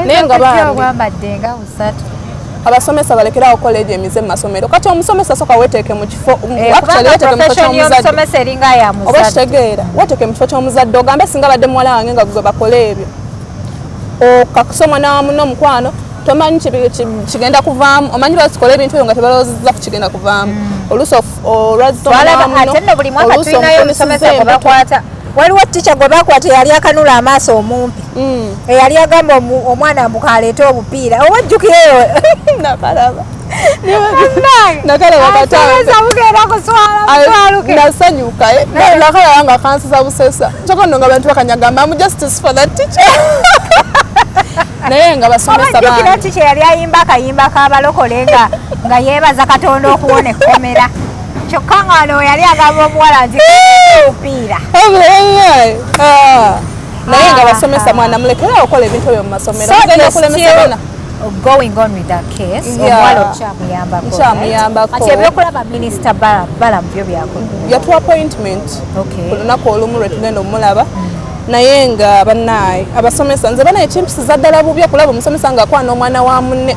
nenga bambadde nga busatu abasomesa balekerawo college emize mu masomero kati omusomesa soka weteeke mu kifo actually weteeke mu kifo ky'omuzadde eringa ya muzadde oba kitegeera weteeke mu kifo ky'omuzadde ogambe singa badde muwala wange nga gwe bakole ebyo okakusoma n'awamu n'omukwano tomanyi kigenda kuvaamu omanyi basikola ebintu ebyo nga tebalowoozezza ku kigenda kuvaamu oluusi ate nno buli mwaka tulinayo omusomesa gwe bakwata waliwo tica gwe bakwata eyali akanula amaaso omumpi eyali agamba omwana amuka aleete obupiira oba ojjukireyo nakalaba nasanyuka nakalaba nga kansisa busesa kyokka nno nga bantu bakanyagamba am justice for that teacher naye nga basomesa banjukira tica yali ayimba akayimba k'abalokole nga yeebaza katonda okuwona ekkomera kyokka nga wano yali agamba omuwala nti obupiira naye nga basomesa mwana mulekera okukola ebintu ebyo mu masomero mugenda okulemesa bana going on with that case omuwala okyamuyambako ati ebyokulaba minisita balamu byo byakola yatuwa appointment ku lunaku olumu lwe tugenda omulaba naye nga bannaye abasomesa nze banaye kimpisiza ddala bubi okulaba omusomesa ng'akwana omwana wa munne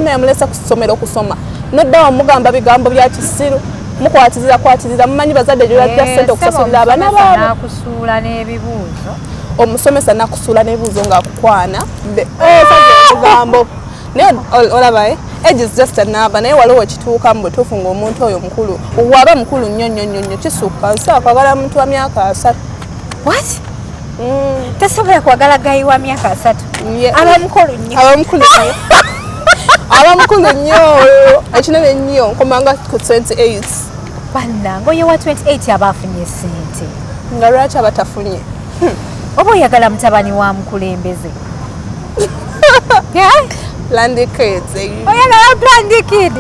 yamulese ku ssomero okusoma nodda wamugamba bigambo bya kisiru mukwatizira mumanyi bazadde gyeyajja ssente okusasulira abaana baabo nakusuula n'ebibuuzo omusomesa nakusuula n'ebibuuzo ng'akukwana ebigambo naye olabaye age is just a number naye waliwo kituuka mu butuufu ng'omuntu oyo mukulu waba mukulu nnyo kisukka nsobola kwagala muntu wa myaka 3 what tasobola kwagala gayi wa myaka 3 abamukulu nnyo ekinene nnyo nkomanga ku 28 bannange oyo wa 28 aba afunye sente nga lwaki abatafunye oba oyagala mutabani wa mukulembeze oyagala blandikid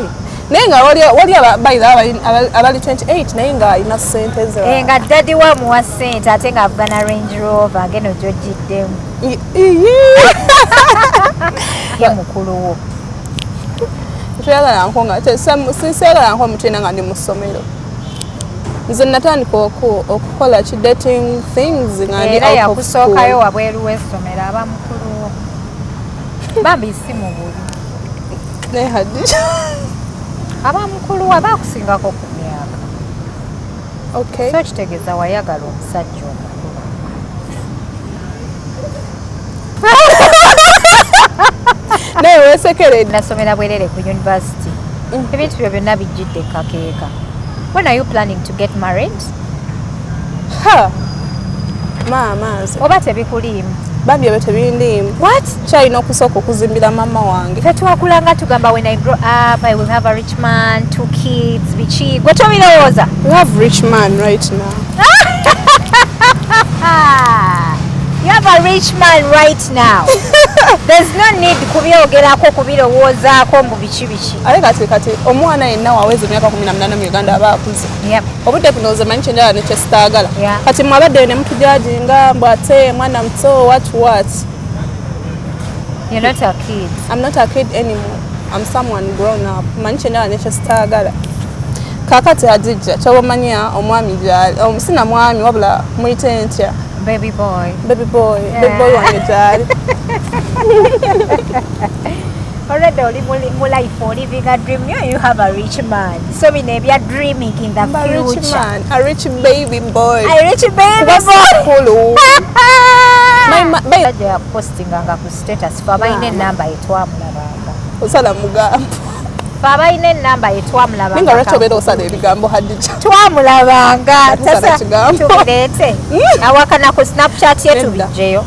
naye nga wali abayira abali 28 naye nga alina sente ze nga ddadi wa muwa sente ate ng'avuga na range rover ngeno gy'ogiddemu ye mukulu wo sinseagala nko mutiina nga ndi mu ssomero nze natandika okukola ki dating things nga ndi era yakusookayo wabweru w'essomero aba mukulu wo bambi si mu bubi naye hadi aba mukulu wo aba akusingako ku myaka so kitegeeza wayagala omusajja omukulu naye weesekeredde nasomera bwerere ku university ebintu byo byonna bijjidde kakeeka when are you planning to get married maazi oba tebikuliimu bambi ebyo tebindiimu what kyalina okusooka okuzimbira mama wange fe twakulanga tugamba when I grow up I will have a rich man 2 kids biki gwe tobirowooza you have rich man right now you have a rich man right now there's no need kubyogerako kubirowoozaako mbu biki ale kati omwana yenna waweza emyaka 18 mu Uganda aba akuze obudde bunooze manyi kyenjala nekyesitaagala kati mwabadde ne mutujajinga mbu ate mwana muto what you're not a kid I'm not a kid anymore I'm someone grown up manyi kyenjala nekyesitaagala kakati ajijja kyobamanya omwami gyali sina mwami wabula muyite ntya baby boy wange gyali already oli mu life living a dream you have a rich man so bino ebya dreaming in the future a rich baby boy ajja yapostinganga ku status fe abalina enamba yetwamulabanga osala mugambo fe abalina enamba yetwamulabanga ninga lwaki obeera osala ebigambo hadija twamulabanga tubireete awakana ku snapchat ye tubijjeyo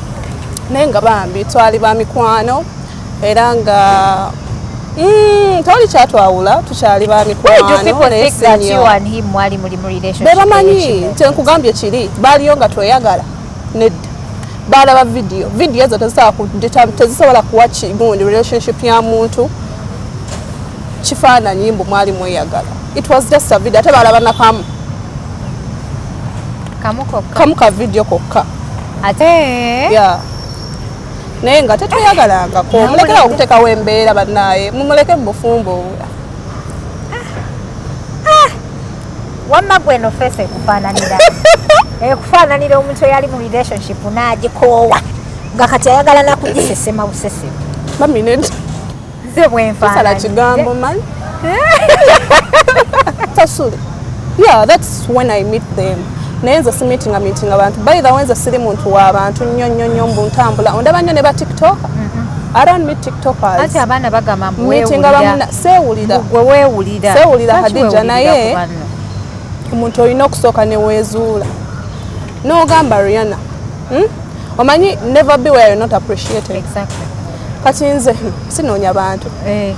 naye nga bambi twali ba mikwano era nga tewali kyatwawula tukyali ba mikwanoberamanyi nti nkugambye kiri baaliyo nga tweyagala nedda balaba vidiyo ezo tezisobola kuwa kigundi relationship ya muntu kifaananyi mbu mwali mweyagala it was just a video ate balaba nakamu kamu ka vidiyo kokka ate naye nga tetweyagalangako mulekera okuteekawo embeera bannaye mumuleke mu bufumbo wamma gweno fesi ekufaananira omuntu eyali mu relationship n'agikoowa nga kati ayagala nakugisesema busesema bamined ze bwenfaanana kigambo man tasule yeah that's when I meet them naye nze meeting abantu by the way nze siri muntu w'abantu nnyo mbu ntambula ondaba nnyo ne ba tiktok I don't meet tiktokers ati abaana bagamba seewulira Hadija naye omuntu olina okusooka ne weezuula n'ogamba Ariana omanyi never be where you're not appreciated exactly kati nze sinoonya bantu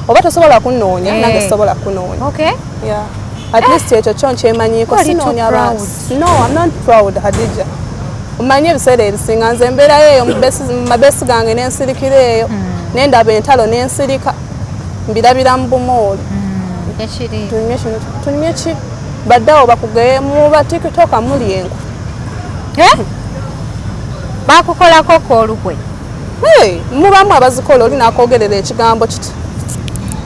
oba tosobola kunoonya nange sobola kunoonya okay yeah at least ekyo kyo nkyemanyiiko sinoonya bantu no I'm not proud Hadija omanyi ebiseera ebisinga nze mbeerayo eyo mu mabesi gange n'ensirikira eyo n'endaba entalo n'ensirika mbirabira mu bumooli tunywe ki baddeawo bakugeye mu batikitoka muli enku bakukolako koolugwe mubamu abazikola oli nakwogerera ekigambo kiti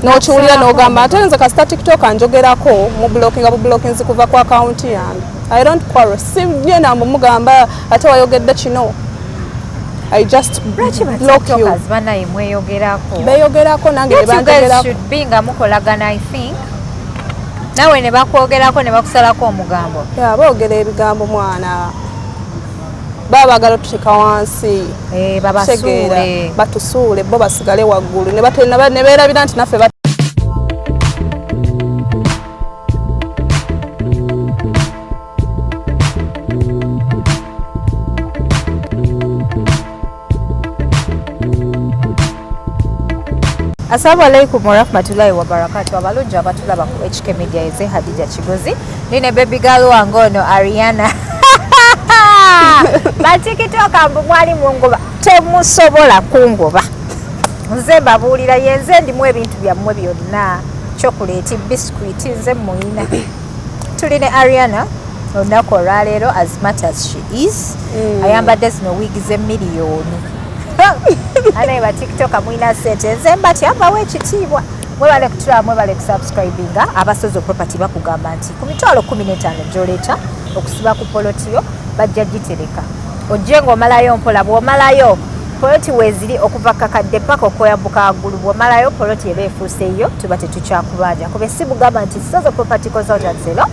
n'okiwulira n'ogamba ate nze kasita tiktoka njogerako mubulokinga bubulokinzi kuva ku akawunti yange I don't quarrel sijena mugamba ate wayogedde kino I just block you beyogerako nange nebanjogerako should be nga mukolagana I think nawe ne bakwogerako ne bakusalako omugambo boogera ebigambo mwana baba bagala otuteeka wansi babasuule batusuule bo basigale waggulu ne beerabira nti naffe Assalamu alaikum warahmatullahi wabarakatuh. Abalungi abatulaba ku HK Media eze Hadija Kigozi. Nine baby girl wange ono Ariana. Batikitoka mbu mwali mungoba temusobola kungoba. Nze mbabuulira yenze ndimu ebintu byammwe byonna. Chocolate, biscuit, nze muyina. Tuline Ariana olunaku olwaleero as much as she is. Ayambadde zino wiigi z'emiliyoni. Anaye ba TikTok mwina sente nze mbati abawe ekitiibwa mwebale kutula mwebale kusubscribinga abasozo property bakugamba nti ku mitwalo 15 gy'oleeta okusiba ku polotiyo bajja gitereka ojje ng'omalayo mpola bw'omalayo poloti weeziri okuva kakadde paka okweyambuka waggulu bw'omalayo poloti eba efuuseeyo tuba tetukyakubanja kuba esi bugamba nti sozo property consultants eno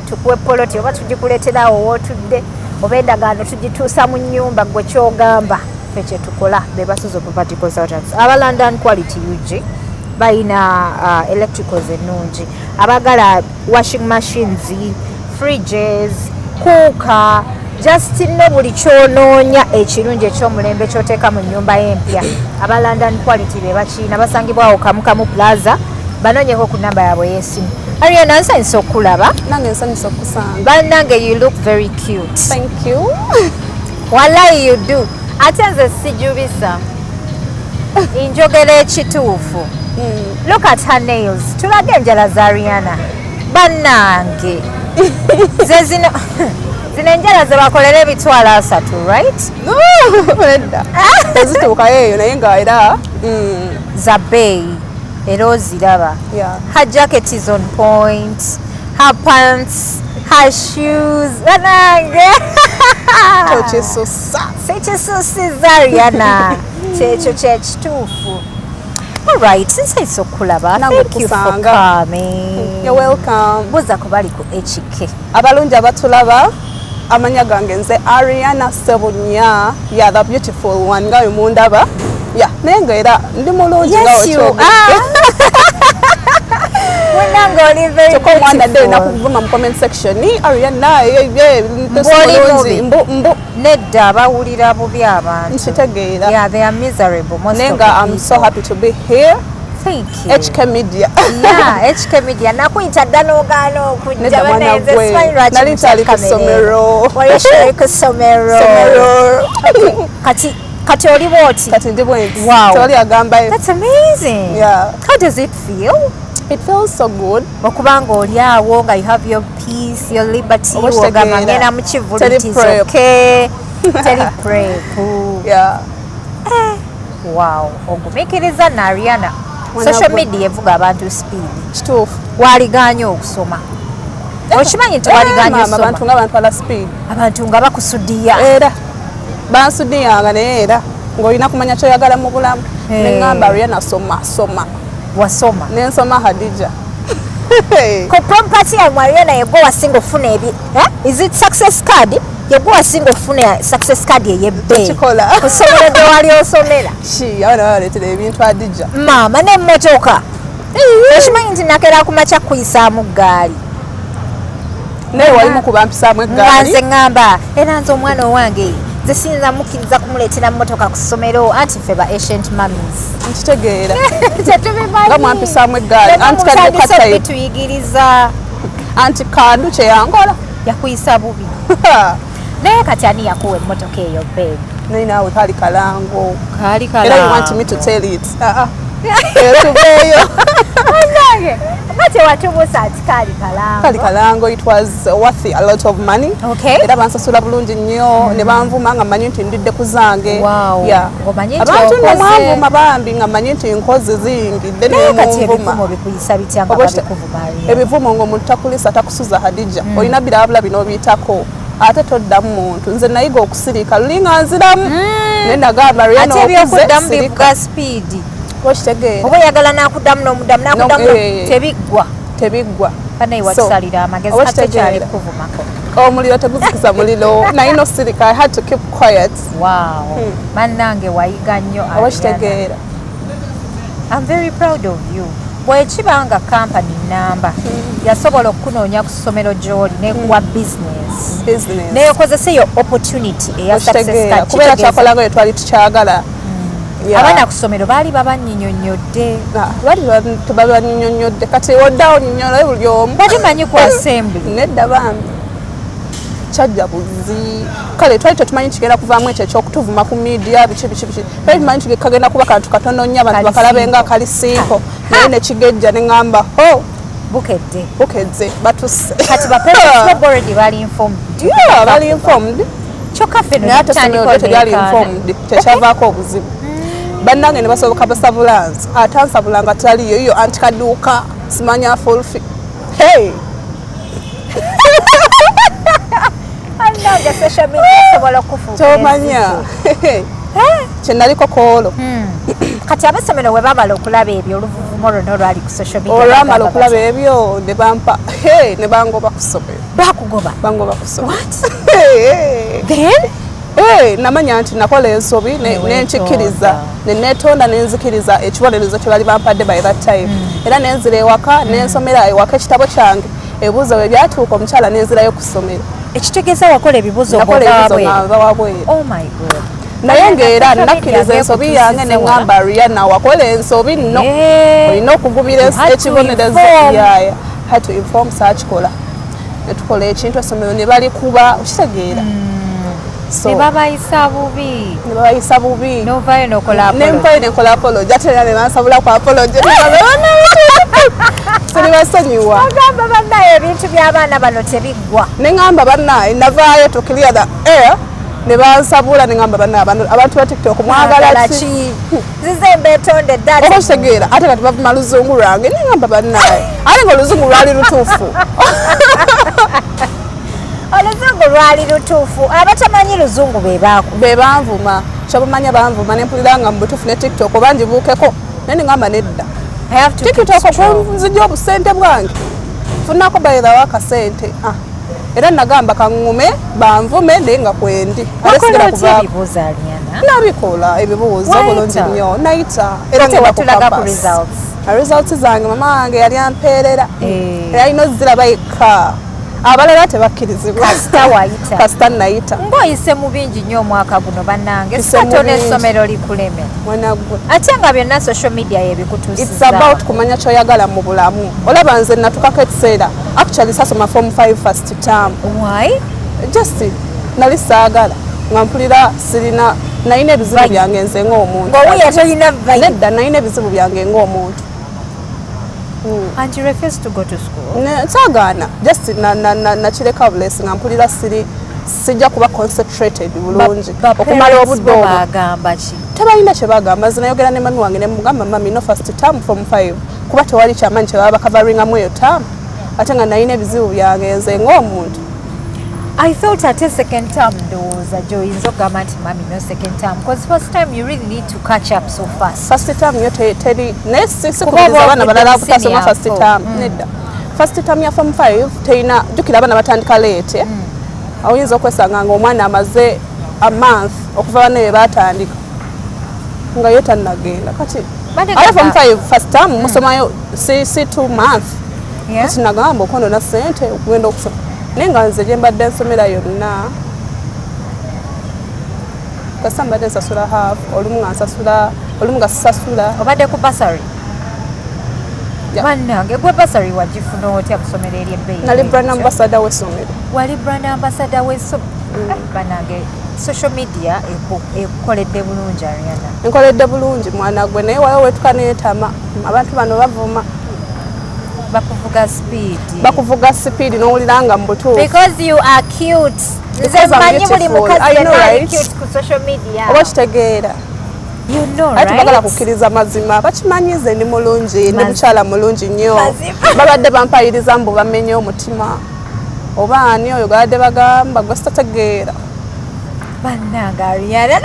tukuwe poloti oba tugikuleeterawo wootudde oba endagaano tugituusa mu nnyumba gwe kyogamba feche tukola be basuzo property consultants aba London quality UG baina electricals ennungi abagala washing machines fridges cooker just no buli kyonoonya ekirungi ekyomulembe kyoteeka mu nnyumba empya aba London quality be bakina basangibwawo Kamukamu Plaza banoonyeko ku namba yaabwe y'essimu Ariana nsanyusa okulaba nange nsanyusa okusanga bannange you look very cute thank you wallahi you do ate nze sijubisa injogera ekituufu look at her nails tulage enjala za Ariana bannange ze zino enjala ze bakolera emitwalo 3 right edda ezituukayo eyo naye nga era za bay era oziraba her jacket is on point her pants her shoes bannange sekisusiza Ariana kyekyo kyekituufu alright nsanyusa okulaba thank you for coming you're welcome buza ku bali ku HK abalungi abatulaba amanya gange nze Ariana Sebunya the beautiful one nga mundaba naye nga era ndi mulungi nakuvuma mu comment section ni Ariana nedda abawulira bubi abantu nkitegeera they are miserable most of them I'm so happy to be here thank you HK Media HK Media nakuyita dda n'ogaana okujja nali nkyali ku Somero ku Somero kati oli bwoti kati ndi bwenti toli agambayo that's amazing how does it feel it feels so good okubanga oli awo nga you have your peace your liberty ogamba ngenda mu kivulu it is okay teri prep wow ogumikiriza na Ariana social media evuga abantu speed kituufu waliganya okusoma okimanyi nti waliganya okusoma abantu nga bantwala speed abantu nga bakusudiya era bansudiyanga naye era ng'olina kumanya kyoyagala mu bulamu ne ŋŋamba Ariana soma wasoma nensoma Hadija ko prompati ya Ariana yego wasinga ofuna is it success card yego wasinga ofuna success card eyebbe kikola osomera de wali osomera abana baleetera ebintu Hadija mama ne motoka oshimanyi nti nakera kumacha kuyisaamu gaali naye walimu kubampisaamu eggaali nze ŋŋamba era nze omwana owange nze siyinza mukkiriza kumuleetera mmotoka ku ssomero anti ffe ba ancient mummies nkitegeera tetubimanyi nga mwampisaamu eggaali anti kadde bituyigiriza anti kandu kyeyangola yakuyisa bubi naye kati ani yakuwa emmotoka eyo bebi naye naawe kali kalango kali era you want me to tell it etubeeyo anange ate watubuusa ati kali kalango it was worth a lot of money era bansasula bulungi nnyo ne banvuma nga mmanyi nti ndidde ku zange abantu nno mwanvuma bambi nga mmanyi nti nkozi ziyingidde nemunvuma ebivumo ng'omuntu takulisa takusuza Hadija olina birabula bino obiyitako ate toddamu muntu nze nayiga okusirika luli nga nziramu naye nagamba Ariana okuze sirika okitegeera oba oyagala nakuddamu n'omuddamu tebiggwa banaye watusalira amagezi ate kyali kuvumako omuliro teguzikiza muliro nayina osirika I had to keep quiet bannange wayiga nnyo oba kitegeera I'm very proud of you bwekibanga kampani namba yasobola okukunoonya ku ssomero gy'oli nekuwa business neyokozesa eyo opportunity eya success kubeera kyakolanga yetwali tukyagala abaana ku ssomero baali babanyinyonnyodde tebabanyinyonnyodde kati oddawo nyinyonyola buli omu batimanyi ku assembly nedda bambi kyajja buzi kale twali tetumanyi kigenda kuvaamu ekyo ekyokutuvuma ku media biki twali tumanyi kagenda kuba kantu katono nnyo abantu bakalabenga akali simple naye nekigejja ne ŋŋamba bukedde batusse kati baparents already bali informed kyokka ffe naye ate ssomero teryali informed tekyavaako obuzibu bannange ne basoboka basabulansi ate ansabulanga taliyo yo anti kaduuka simanya fulfi tomanya kyenaliko koolo kati abasomero we babala okulaba ebyo oluvuvumo lwonna olwali ku social media olwamala okulaba ebyo ne bampa ne bangoba ku ssomero bangoba ku ssomero namanya nti nakola ensobi nenkikiriza nenetonda nenzikiriza ekibonerezo kye bali bampadde by that time era nenzira ewaka nensomera ewaka ekitabo kyange ebibuuzo bwe byatuuka omukyala nenzirayo ku ssomero ekitegeeza wakola ebibuuzo wabweru naye ng'era nakkiriza ensobi yange ne ŋŋamba Ariana wakola ensobi nno olina okugubira ekibonerezo yaya had to inform saakikola netukola ekintu essomero ne balikuba okitegeera nebabayisa bubi novayo nekola apology ate era ne bansabula ku apology siribasonyiwa agamba bannaye ebintu by'abaana bano tebiggwa ne ŋŋamba bannaye navaayo to clear the air ne bansabula ne ŋŋamba bannaye abantu ba TikTok mwagala ki zize mbetonde ddala oba kitegeera ate kati bavuma luzungu lwange ne ŋŋamba bannaye ate nga oluzungu lwali lutuufu oluzungu lwali lutuufu abatamanyi luzungu be banvuma kyobamanya banvuma nempulira nga mu butuufu ne TikTok oba ngibuukeko naye ne ŋŋamba nedda TikTok nzijja obusente bwange funako bayirawo akasente era nagamba kaŋŋume banvume naye nga kwendi nabikola ebibuuzo bulungi nnyo nayita era ngenda ku campus results zange mama wange yali ampeerera era alina oziraba yekka abalala tebakkirizibwa kasita nayita ng'oyise mu bingi nnyo omwaka guno bannange sikatono essomero likuleme ate nga byonna social media yebikutuusiza it's about kumanya kyoyagala mu bulamu olaba nze natukako ekiseera actually sasoma form 5 first term just nali saagala nga mpulira sirina nalina ebizibu byange nze ng'omuntu nedda nalina ebizibu byange ng'omuntu And you refuse to go to school? Sagana, just nakireka blessing mpulira sijja kuba concentrated bulungi okumala obudde bagamba ki tebalina kye bagamba zinayogera ne mami wange ne mugamba mami no first term from 5 kuba tewali kyamanyi kye baba coveringamu eyo term ate nga nalina ebizibu byange nze ng'omuntu I thought at a second term ndowooza gy'oyinza okugamba nti mami no second term because first time you really need to catch up so fast. First term yo teri nesikubiriza abaana balala kutasoma first term nedda. First term ya form 5 teina jukira abaana batandika late. Oyinza okwesanga ng'omwana amaze a month okuva bane batandika nga yo tannagenda kati aba form 5 first term musomayo si 2 months kati nagamba okono na sente okugenda okusoma nenga nze gye mbadde nsomera yonna kasa mbadde nsasula half olumu nga sasula obadde ku basari bannange gwe basari wagifuna otya kusomera eri ebbeeyi nali brand ambassador w'essomero wali brand ambassador w'essomero bannange social media ekoledde bulungi Ariana enkoledde bulungi mwana gwe naye waliwo wetuka neetama abantu bano bavuma bakuvuga speed n'owulira nga mu butuufu because you are cute nze mmanyi buli mukazi yenna ali cute ku social media oba kitegeera you know right tebagala kukkiriza mazima bakimanyize ndi mulungi ne mukyala mulungi nnyo babadde bampayiriza mbu bamenye omutima oba ani oyo galadde bagamba gwe sitategeera bannanga Ariana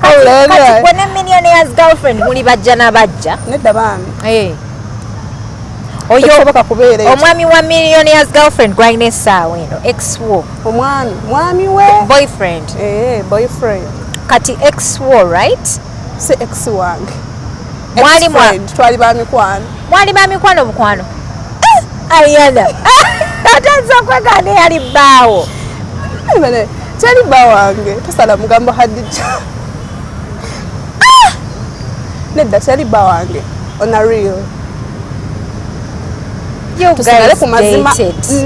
kati gwe ne millionaire's girlfriend muli bajja n'abajja nedda bambi oyo tekisoboka kubeera omwami wa millionaire's girlfriend gwalina essaawa eno ex-war mwami we boyfriend boyfriend kati ex-war right si ex wange twali ba mikwano bukwano Ariana atanza okwegana eyali bbaawo teri bba wange tosala mugambo Hadija nedda teri bba wange on a real tusigale ku mazima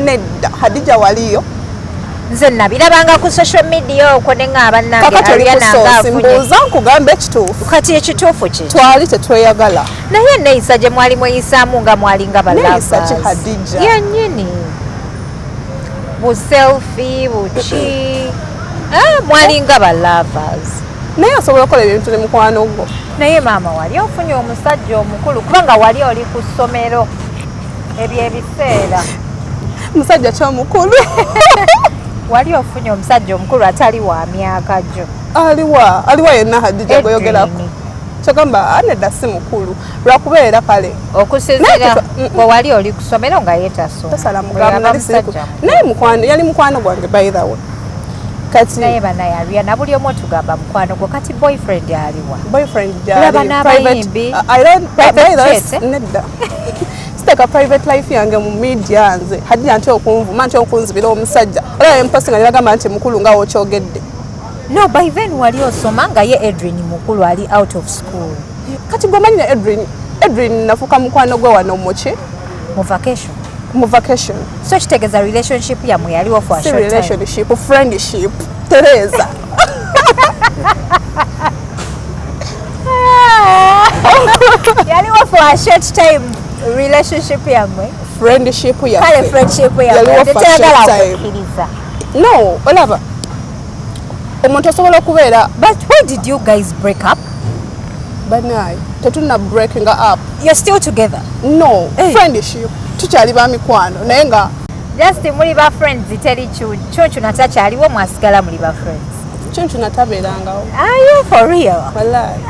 nedda Hadija waliyo nze nabirabanga ku social media okwo ne ng'aba nange Ariana mbuuza nkugamba ekituufu kati ekituufu ki twali tetweyagala naye neeyisa gye mwali mweyisaamu nga mwali nga neeyisa ki Hadija yennyini buselfi buki mwali nga balavers naye asobola okukola ebintu ne mukwano gwo naye maama wali ofunye omusajja omukulu kubanga wali oli ku ssomero ebyo ebiseera musajja kyomukulu wali ofunye omusajja omukulu atali wa myaka gyo aliwa yenna Hadija gweyogerako kyogamba anedda si mukulu lwakubeera kale okusinzira bwe wali oli ku ssomero nga yeetasoma tosala mugambo naye yali mukwano gwange by the way kati naye banaye Ariana buli omu otugamba mukwano gwo kati boyfriend aliwa boyfriend laba n'abayimbi nedda siteka private life yange mu media nze Hadija nti okunvuma nti okunzibira omusajja olaba emposi nga nibagamba nti mukulu nga wokyogedde no by then wali osoma nga ye Edwin mukulu ali out of school kati gwemanyina Edwin nafuuka mukwano gwe wano muki mu vacation so kitegeeza relationship yamwe yaliwo for a short time relationship friendship Teresa yaliwo for a short time relationship yamwe friendship kale friendship yamwe tetayagala kukkiriza no olaba omuntu asobola okubeera but why did you guys break up banaye tetulina breaking up you're still together no friendship tukyali ba mikwano naye nga just muli ba friends teri kyoncho natakyaliwo mwasigala muli ba friends kyoncho natabeerangawo are you for real wallahi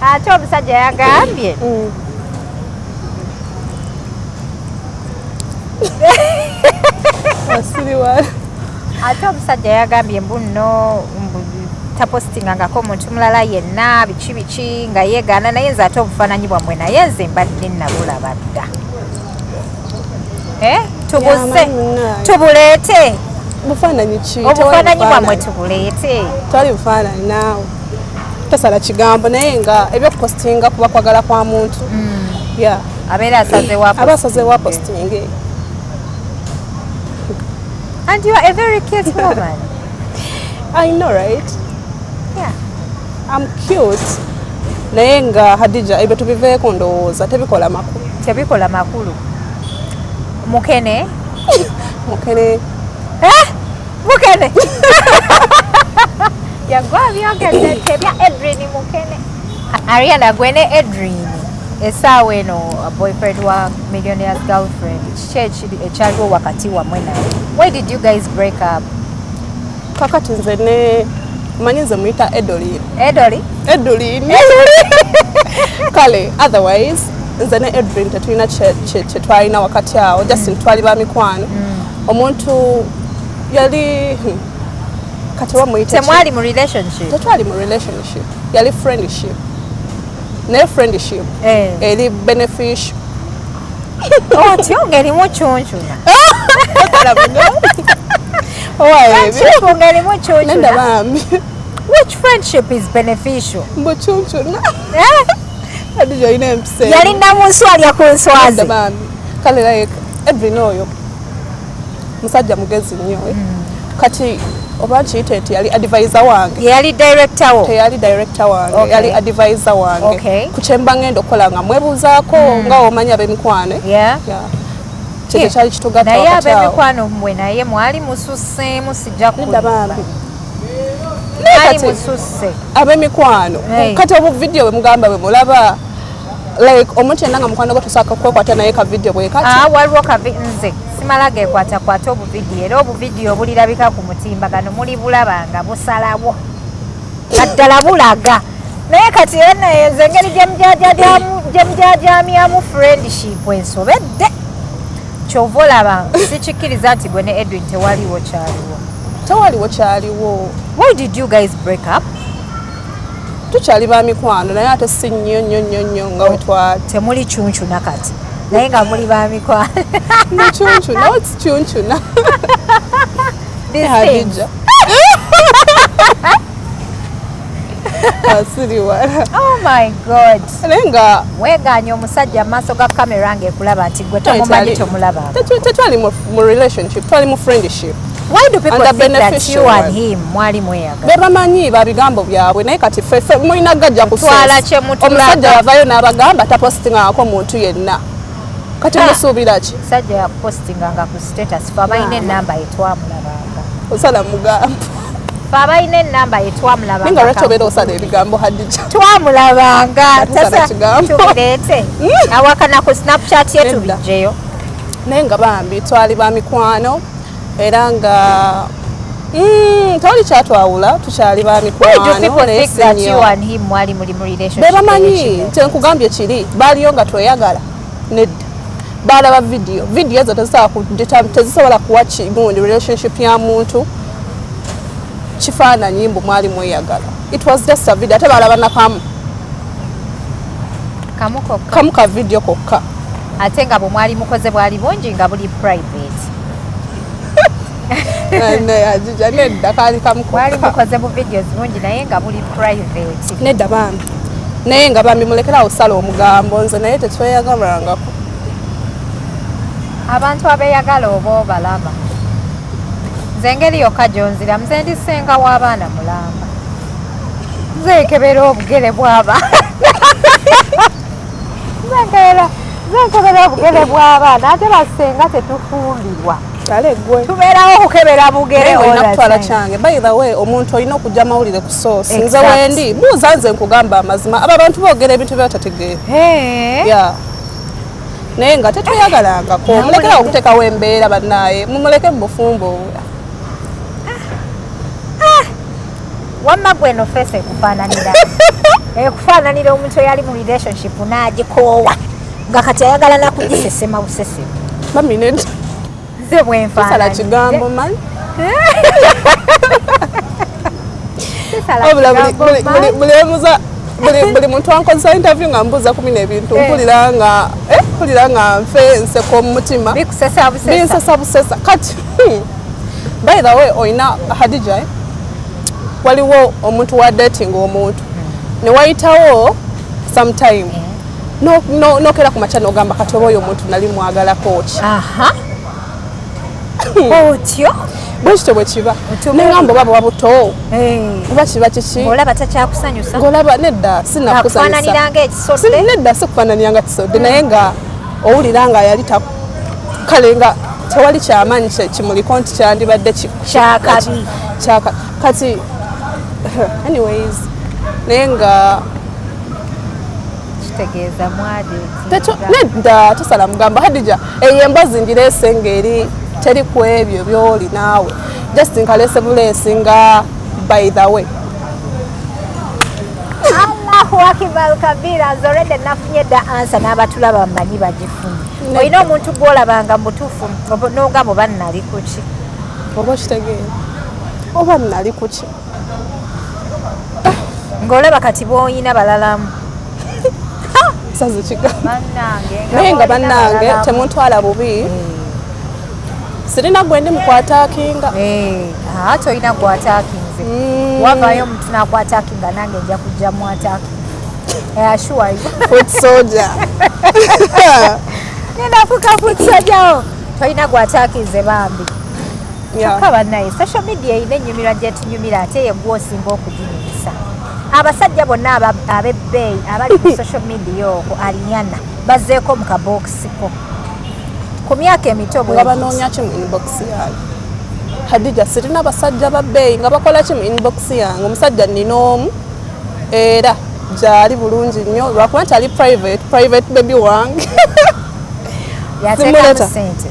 ate omusajja yagambye ate omusajja yagambye mbu nno tapositingangako omuntu mulala yenna biki nga yeegaana naye nze ate obufaananyi bwammwe naye nze mbadde nabulaba dda tubuze tubuleete bufaananyi ki obufaananyi bwammwe tubuleete twali bufaananyi naawe tosala kigambo naye nga ebyokupositinga kuba kwagala kwa muntu abeera asazeewa positinge and you are a very cute woman I know right yeah I'm cute naye nga Hadija ebyo tubiveeko ndowooza tebikola makulu mukene mukene yagwa byogedde tebya Edwin mukene Ariana gwene Edwin Esaawa eno boyfriend wa millionaire's girlfriend ekyaliwo wakati wammwe naye. Why did you guys break up? Kakati nze ne manyi nze muyita Edolin. Edolin? Kale otherwise nze ne Edwin tetulina kye twalina wakati awo just twali ba mikwano. Omuntu yali kati wamuyita temwali mu relationship? Tetwali mu relationship, yali friendship. Ne friendship eri beneficial. Otyo ng'erimu chunchuna. Friendship ng'erimu chunchuna. Nenda bambi. Which friendship is beneficial? Mbu chunchuna. Adi joine empise. Yali namunsu alya ku nswazi. Nenda bambi. Kale like Edwin oyo musajja mugezi nnyo. Kati oba nkiyite nti yali advisor wange. Yali director wo? Teyali director wange. Okay. Yali advisor wange. Okay. Ku kyemba ngenda okukola nga mwebuuzaako nga omanya ab'emikwano. Yeah. Kye kyali kitugatta naye wakati awo. ab'emikwano mmwe naye mwali mususseemu sijja Nenda bambi. mwali mususse. Ab'emikwano. Kati obu video bwe mugamba bwe mulaba like omuntu yenna nga mukwano gwe tosobola kwekwata naye ka video bwe kati. Waliwo nze simala gekwatakwata obuvidiyo era obuvidiyo bulirabika ku mutimbagano muli bulaba nga busalawo naddala bulaga naye kati naye nze engeri gyemujajamyamu friendship ensobedde kyova olaba sikikkiriza nti gwe ne Edwin tewaliwo kyaliwo. Why did you guys break up? Tukyali ba mikwano naye ate si nnyo nga wetwali. Temuli chunchuna kati naye nga muli ba mikwano. Chunchuna? What's chunchuna? Hadija. Oh my God. Naye nga weeganya omusajja mu maaso ga kamera ng'ekulaba nti gwe tomumanyi tomulaba. Tetwali mu relationship, twali mu friendship. Why do people think that you and him mwali mweyagala? Bebamanyi ba bigambo byabwe naye kati ffe mulina gajja ku twala kye mutulaga. Omusajja yavayo n'abagamba tapostingako muntu yenna. Kati musuubira ki? Sajja yapostinganga ku status fe abalina ennamba yetwamulabanga. Osala mugambo. Fe abalina ennamba yetwamulabanga. Ninga lwaki obeera osala ebigambo Hadija? Twamulabanga. Tubireete. Awakana ku Snapchat ye tubijjeyo. Naye nga bambi twali ba mikwano. Era nga tewali kyatwawula tukyali ba mikwano. Why do people think that you and him mwali muli mu relationship? Bebamanyi nti nkugambye kiri baaliyo nga tweyagala nedda balaba video ezo tezisobola kuwa kigundi relationship ya muntu kifaananyi mbu mwali mweyagala. It was just a video ate balaba nakamu kamu ka video kokka ate nga bwe mwali mukoze bwali bungi nga buli private. Hadija nedda kaali kamu kokka. Mwali mukoze bu videos bungi naye nga buli private. Nedda bambi naye nga bambi mulekerawo sala omugambo nze naye tetweyagalangako. Abantu abeeyagala oba obalaba. Nze engeri yokka gyonzira nze ndi ssenga w'abaana mulamba. Nze nkebera obugere bw'abaana. Nze nkebera obugere bw'abaana ate bassenga tetufumbirwa. Kale gwe tubeerawo okukebera bugere olina kutwala kyange. By the way omuntu olina okujja amawulire ku source. Nze wendi buuza nze nkugamba amazima abo abantu boogera ebintu by'otategeera. Naye nga tetweyagalangako mulekera okuteekawo embeera bannaaye mumuleke mu bufumbo. Wamma gwe eno feesi ekufaananira ekufaananira omuntu eyali mu relationship n'agikoowa nga kati ayagala nakugisesema busesema. Bamined nze bwenfaananira kigambo mani buli muntu ankozesa interview nga mbuuza kumi n'ebintu mpulira nga nfe nseko mu mutima binsesa busesa kati by the way oyina Hadija waliwo omuntu wa dating omuntu ne wayitawo sometime nokera ku makya n'ogamba kati oba oyo omuntu nali mwagalako ki. Otyo bwekityo bwe kiba nengamba oba bwa buto oba kiba kiki ng'olaba takyakusanyusa ng'olaba nedda sinakusanisa nedda sikufaananira nga kisodde naye nga owulira nga yali kale nga tewali kyamaanyi kimuliko nti kyandibadde kyakabi kati anyways naye nga kitegeeza mwade nedda tosala mugamba Hadija eyembazi ngireese ngeri teri ku ebyo byoli naawe just nkalese buleesi nga by the way Allahu akbar kabira zorede nafunye da answer n'abatulaba bamanyi bagifunye olina omuntu gw'olabanga mutuufu n'ogamba oba nnali kuki oba kitegeera oba nnali kuki ng'olaba kati b'oyina balalamu sazi kigamba naye nga bannange temuntwala bubi sirina gwe ndi mukwataakinga ate olina gwataakinze wavaayo omuntu n'akwataakinga nange nja kujja mwataakinga assure you foot soldier nenafuka foot soldier tolina gwataakinze bambi kyokka bannaye social media erina ennyumirwa gyetunyumira ate ye gwosinga okuginyumisa abasajja bonna ab'ebbeeyi abali ku social media okwo Ariana bazzeeko mu kabokisiko ku myaka emito nga banoonya ki mu inbox yange Hadija sirina basajja babbeeyi nga bakola ki mu inbox yange omusajja nnina omu era gyali bulungi nnyo lwakuba nti ali private baby wange yateekamu sente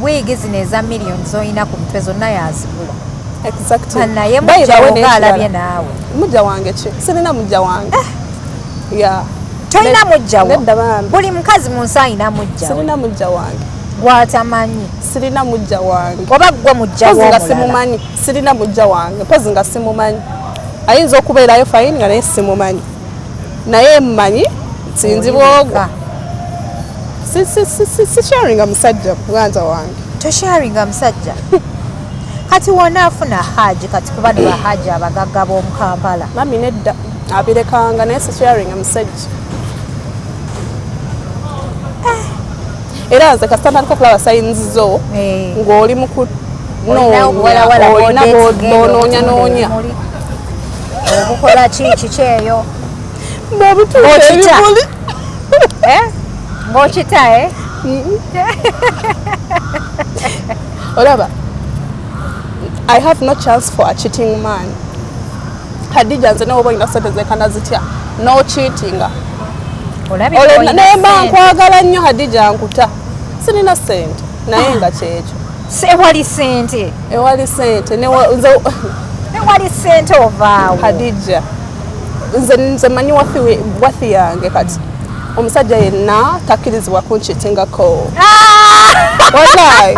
wiigi zino eza miliyoni z'olina ku mutwe zonna yazigula naye mujjawo alabye naawe mujja wange ki sirina mujja wange tolina mujjawo buli mukazi mu nsi alina mujjawo sirina mujja wange gwatamanyi sirina mujja wange oba gwe mujjawo nga simumanyi sirina mujja wange mpozi nga simumanyi ayinza okubeerayo fayini nga naye simumanyi naye mmanyi sinzibwa ogwo si sharinga musajja muganda wange tosharinga musajja kati wona afuna haji kati kuba ne bahaji abagagga b'omu Kampala mami nedda abirekanga naye si sharinga musajja era nze kasita naliko kulaba sayinzi zo ng'oli mu kunoonya bonoonyanoonya obukola kiki eyo ebimuli ng'okita olaba I have no chance for a cheating man Hadija nze newoba olina sente zekana zitya no cheatinga naye mba nkwagala nnyo Hadija nkuta sirina sente naye nga kyekyo ewali sente ewali sente ewali sente ovaawo Hadija nze manyi wafi yange kati omusajja yenna takkirizibwa kunchitingako wallahi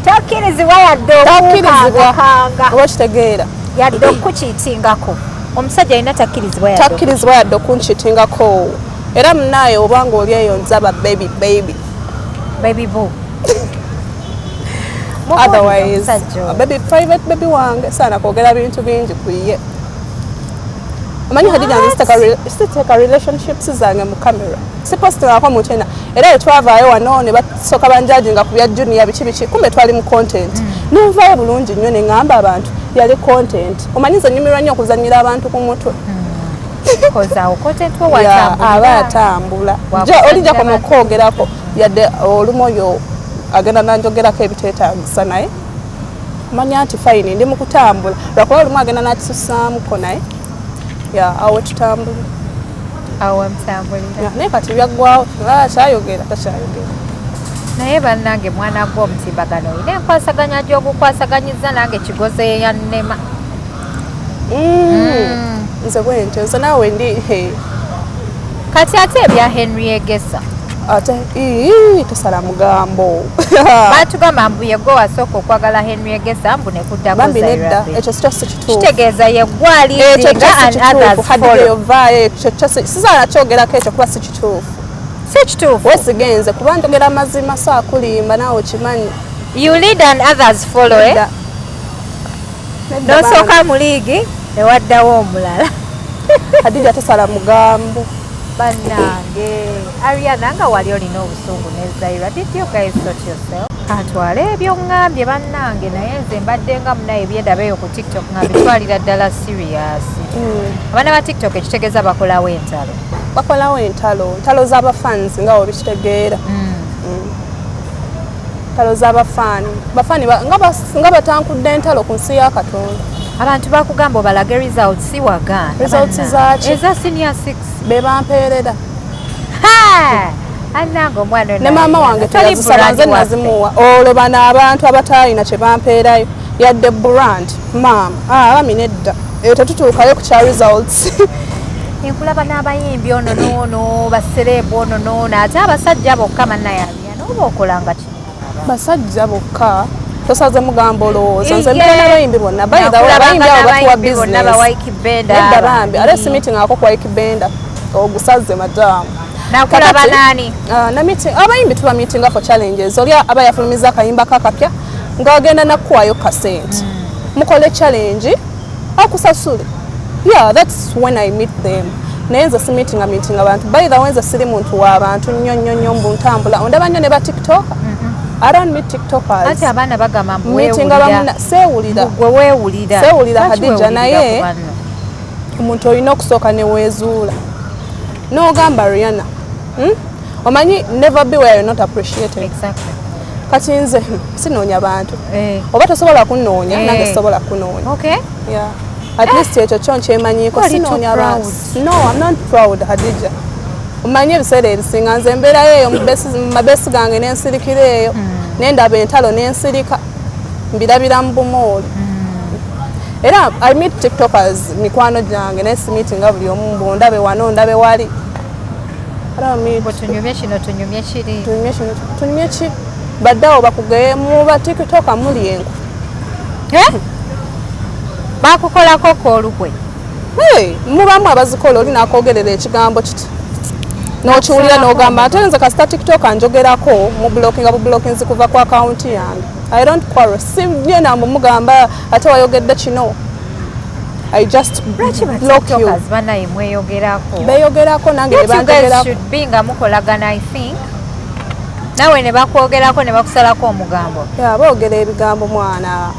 takkirizibwa yadde okukangakanga oba kitegeera yadde okukitingako omusajja alina takkirizibwa yadde okunchitingako era munaaye obanga oli eyo nzaba baby boo otherwise private baby wange saana kwogera bintu bingi kuye amanyi Hadija nziteeka relationships zange mu kamera sipositingako muntu ena era etwavaayo wano ne basooka banjajinga ku bya junior biki kumbe twali mu content nenvaayo bulungi nnyo ne ŋŋamba abantu yali content omanyi nze nnyumirwa nnyo okuzannyira abantu ku mutwe aba yatambula olijja koma okwogerako yadde olumu oyo agenda nanjogerako ebiteetaagisa naye manya nti fayini ndi mu kutambula lwakuba olumu agenda nakisussaamuko naye awo tutambula awo mutambulira naye kati byaggwawo akyayogera takyayogera naye bannange mwana gw'omutimbagano olina enkwasaganya gy'ogukwasaganyiza nange kigoze yannema nze bwentyo nze naawe ndi kati ate ebya Henry Egesa ate tosala mugambo batugamba mbuye gwe wasooka okwagala Henry Egesa mbu nekuddako nedda ekyo sikyo si kituufu kitegeeza ye gwalizinga and others follow sizaala kyogerako ekyo kuba si kituufu si kituufu wesigenze kuba njogera mazima saakulimba naawe okimanyi you lead and others follow nosooka mu liigi ewaddawo omulala Hadija tosala mugambo bannange Ariana nga wali olina obusungu ne Zaira did you guys sort yourself atwale ebyoŋŋambye bannange naye nze mbadde nga munaye byendabeeyo ku TikTok nga bitwalira ddala serious abaana ba TikTok ekitegeeza bakolawo entalo z'abafansi nga obikitegeera entalo z'abafaani nga batankudde entalo ku nsi ya Katonda abantu bakugamba obalage results si waganda results zaaki eza senior 6 be bampeerera anange omwana ne maama wange teyazisaba nze nazimuwa olwo bano abantu abataalina kye bampeerayo yadde brand maama abami nedda eyo tetutuukayo ku kya results enkulaba n'abayimbi ono noono basereebu ono noono ate abasajja bokka mannayabyana oba okolanga kino basajja bokka tosaze mugamba olowooza nze mbeera n'abayimbi bonna abayimbi abo batuwa business bambi ate simitingako ku waikibenda ogusaze madaamu nakulaba nani abayimbi tuba meetinga for challenges oli aba yafulumiza akayimba kakapya ng'agenda nakuwayo kasente mukole challenge akusasule that's when I meet them naye nze meeting abantu by the way nze siri muntu w'abantu nnyo mbu ntambula ondaba nnyo ne ba tiktoker I don't meet tiktokers ate abaana bagamba seewulira Hadija naye omuntu olina okusooka ne weezuula n'ogamba Ariana omanyi never be where you're not appreciated exactly kati nze sinoonya bantu oba tosobola kunoonya nange sobola kunoonya okay yeah at least ekyo kyo nkyemanyiiko sinoonya abantu no I'm not proud Hadija omanyi ebiseera ebisinga nze mbeerayo eyo mabesi gange n'ensirikira eyo nendaba entalo n'ensirika mbirabira mu bumooli era I meet tiktokers mikwano gyange naye simiitinga buli omu mbu ndabe wano ndabe wali tunyumye ki baddawo bakugeye mu batiktoka muli enku bakukolako koolukwe mubamu abazikola oli nakwogerera ekigambo kiti n'okiwulira n'ogamba ate nze kasita tiktoka njogerako mu blocking bublocking kuva ku akaunti yange I don't quarrel sibye nambu mugamba ate wayogedde kino I just block you beyogerako nange nebanjogerako should be nga mukolagana I think nawe ne bakwogerako ne bakusalako omugambo boogera ebigambo mwana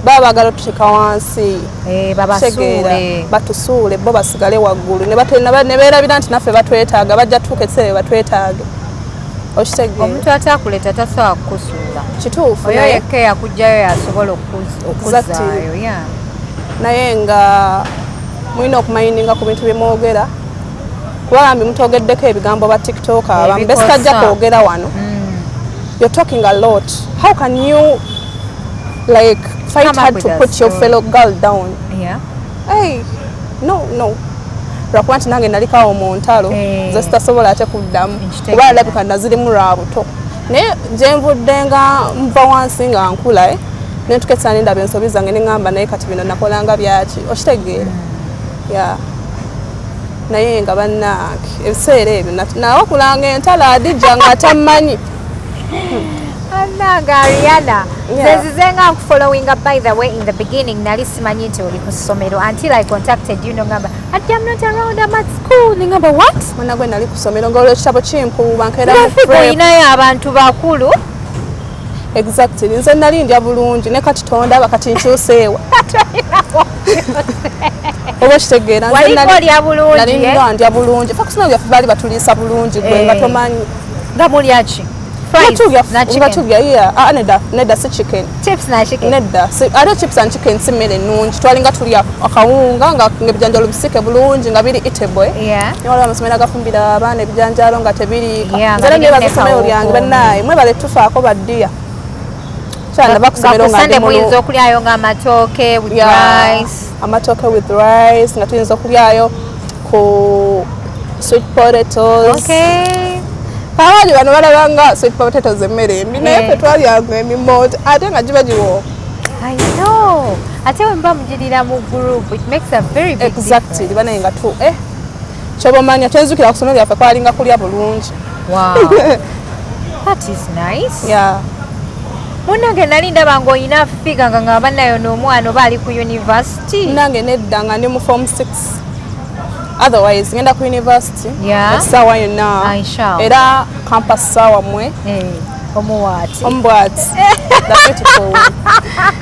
baba bagala tuteeka wansi batusuule bo basigale waggulu ne beerabira nti naffe batwetaaga bajja tuuka ekiseera batwetaage okitegeera omuntu atakuleta tasobola kukusuula kituufu oyo yekka yakugjayo yasobola okuzaayo naye nga mulina okumayininga ku bintu bye mwogera kuba bambi mutogeddeko ebigambo ba tiktok abamu besikajja kwogera wano you're talking a lot how can you like fight hard to put your fellow girl down hey no lwakuba nti nange nalikawo mu ntalo nze sitasobola ate kuddamu kuba alabika nazirimu lwa buto naye gyenvudde nga nva wansi nga nkula nentuketsa nendaba ensobi zange neŋŋamba naye kati bino nakolanga byaki okitegeera naye nga bannange ebiseera ebyo nawakulanga entalo Hadija nga atammanyi Ananga Ariana nze nga nkufollowing up by the way in the beginning nali simanyi nti oli ku Somero until I contacted you ngamba I'm not around I'm at school ngamba what mwana gwe nali ku Somero ng'olwo ekitabo kimpuuba nkeera olinayo abantu bakulu exactly nze nali ndya bulungi ne kati tondaba kati nkyuseewa oba kitegeera nali ndya bulungi fa kusoma byaffe baali batuliisa bulungi gwe nga tomanyi nga mulya ki nedda si chicken chips na chicken nedda ate chips and chicken si mmere nnungi twalinga tulya akawunga nga ebijanjalo bisike bulungi nga biri eatable niwaliwo amasomero agafumbira abaana ebijanjalo nga tebiriika nzera nyebaza essomero lyange bannaye mwebale tufaako baddiya muyinza okulyayo nga amatooke with rice amatooke with rice nga tuyinza okulyayo ku sweet potatoes abaali bano balabanga sweet potatoes emmere embi naye fe twalyanga emimoota ate nga giba giwooka I know ate wemba mugirira mu group it makes a very big exactly banaye nga tu kyobamanya twenzukira ku somero lyaffe kwalinga kulya bulungi that is nice munange nali ndaba ng'olina figa nga bannayo n'omwana oba ali ku university nange nedda nga ndi mu form 6 otherwise ngenda ku university essaawa yonna era campus saawa mmwe omuwaati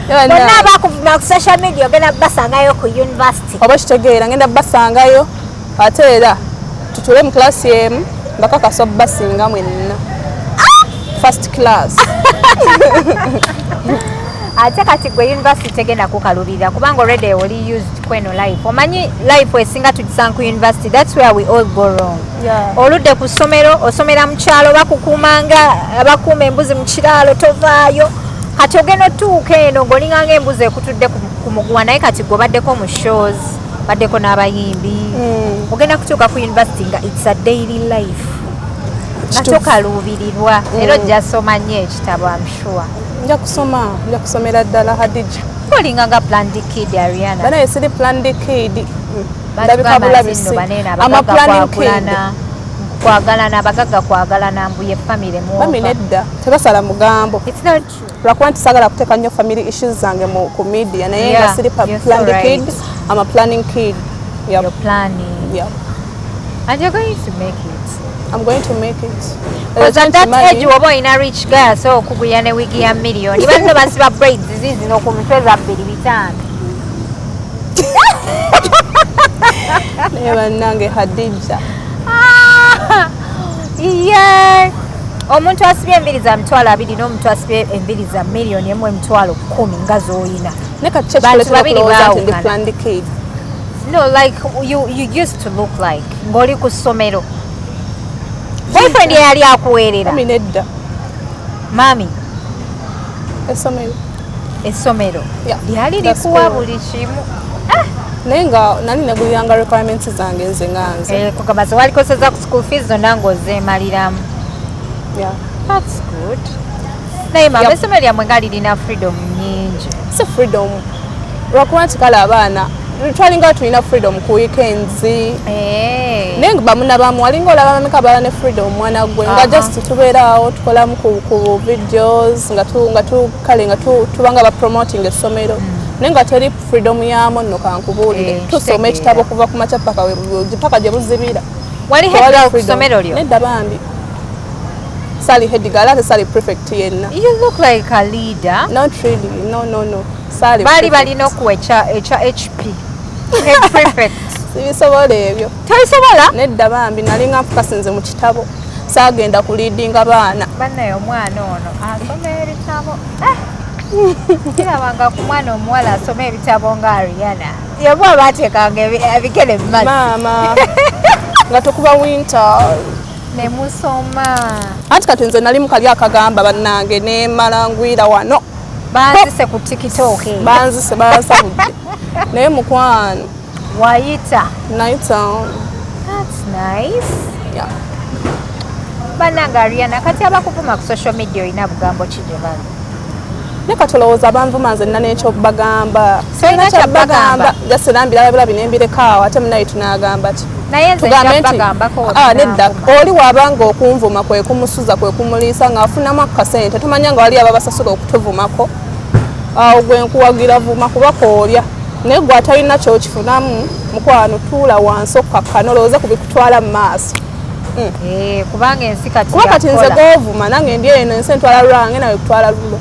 bonna abakuvuma ku social media ogenda basangayo ku university oba kitegeera ngenda basangayo ate era tutule mu class emu bakakasa basinga mwenna first class ate kati gwe university tegenda kukalubirira kubanga already oli used kweno life omanyi life esinga tugisanga ku university that's where we all go wrong oludde ku ssomero osomera mu kyalo bakukuumanga abakuuma embuzi mu kiraalo tovaayo kati ogenda otuuka eno ng'olinganga embuzi ekutudde ku muguwa naye kati gwe obaddeko mu shows baddeko n'abayimbi ogenda kutuuka ku university nga it's a daily life nga tokaluubirirwa era ojja soma nnyo ekitabo I'm sure nja kusomera ddala Hadija olinganga planned kid Ariana banaye siri planned kid ndabika bulabisi kwagalana abagagga kwagalana mbuye family mu nedda tebasala mugambo lwakuba nti sagala kuteeka nnyo family issues zange ku media naye nga siri planned kid I'm a planning kid You're planning and you're going to make it I'm going to make it. Because at that age woba ina rich girl so kuguya ne wigi ya million banno basiba braids zizi no ku mitwe za 2,500 ne bannange Hadija yeah omuntu asibye enviri za mitwalo 2 n'omuntu asibye enviri za million emu emitwalo 10 nga z'olina ne kati the planned kid no like you used to look like ng'oli ku ssomero boyfriend yali akuweerera nedda mami essomero lyali likuwa buli kimu naye nga nali neguliranga requirements zange nze nganze kugamba ze walikoseza ku school fees zonna ng'ozeemaliramu that's good naye mama essomero lyammwe nga lirina freedom nyingi si freedom lwakuba nti kale abaana twalinga tulina freedom ku weekends naye nga bamunabamu walinga olaba mameka bala ne freedom mwana gwe nga just tubeeraawo tukolamu ku videos nga tubanga bapromoting essomero naye nga teri freedom yamu nno kankubuulire tusoma ekitabo okuva ku makya paka gye buzibira wali head ku ssomero lyo nedda bambi sali head girl ate sali prefect yenna you look like a leader not really no sali bali balina okuwecha HP head prefect sibisobola ebyo tobisobola nedda bambi nalinga nfukasinze mu kitabo saagenda ku leadinga baana bannaye omwana ono asoma ebitabo kirabanga ku mwana omuwala asoma ebitabo nga Ariana yebwa bateekanga ebigere mu mazzi maama nga tokuba winter nemusoma anti kati nze nali mukali akagamba bannange nemala ngwira wano banzise ku TikTok banzise bansabudde naye mukwano wayita that's nice bannange Ariana kati abakuvuma ku social media olina bugambo ki gye bali ne katolowooza banvuma nze nna n'ekyo bagamba Sirina kyabagamba jaserambira bulabi nembirekawo ate munaye tunagamba ti naye nze kyabagambako nedda oli waabanga okunvuma kwe kumusuza kwe kumuliisa ng'afunamu akasente tumanya nga wali ababasasula okutuvumako awo gwe nkuwagira vuma kuba koolya naye gwe atalina kyokifunamu mukwano tuula wansi okkakkana olowooze kubikutwala mu maaso kubanga ensi kuba kati nze govuma nange ndi eno ensi entwala lwange nawe kutwala lulo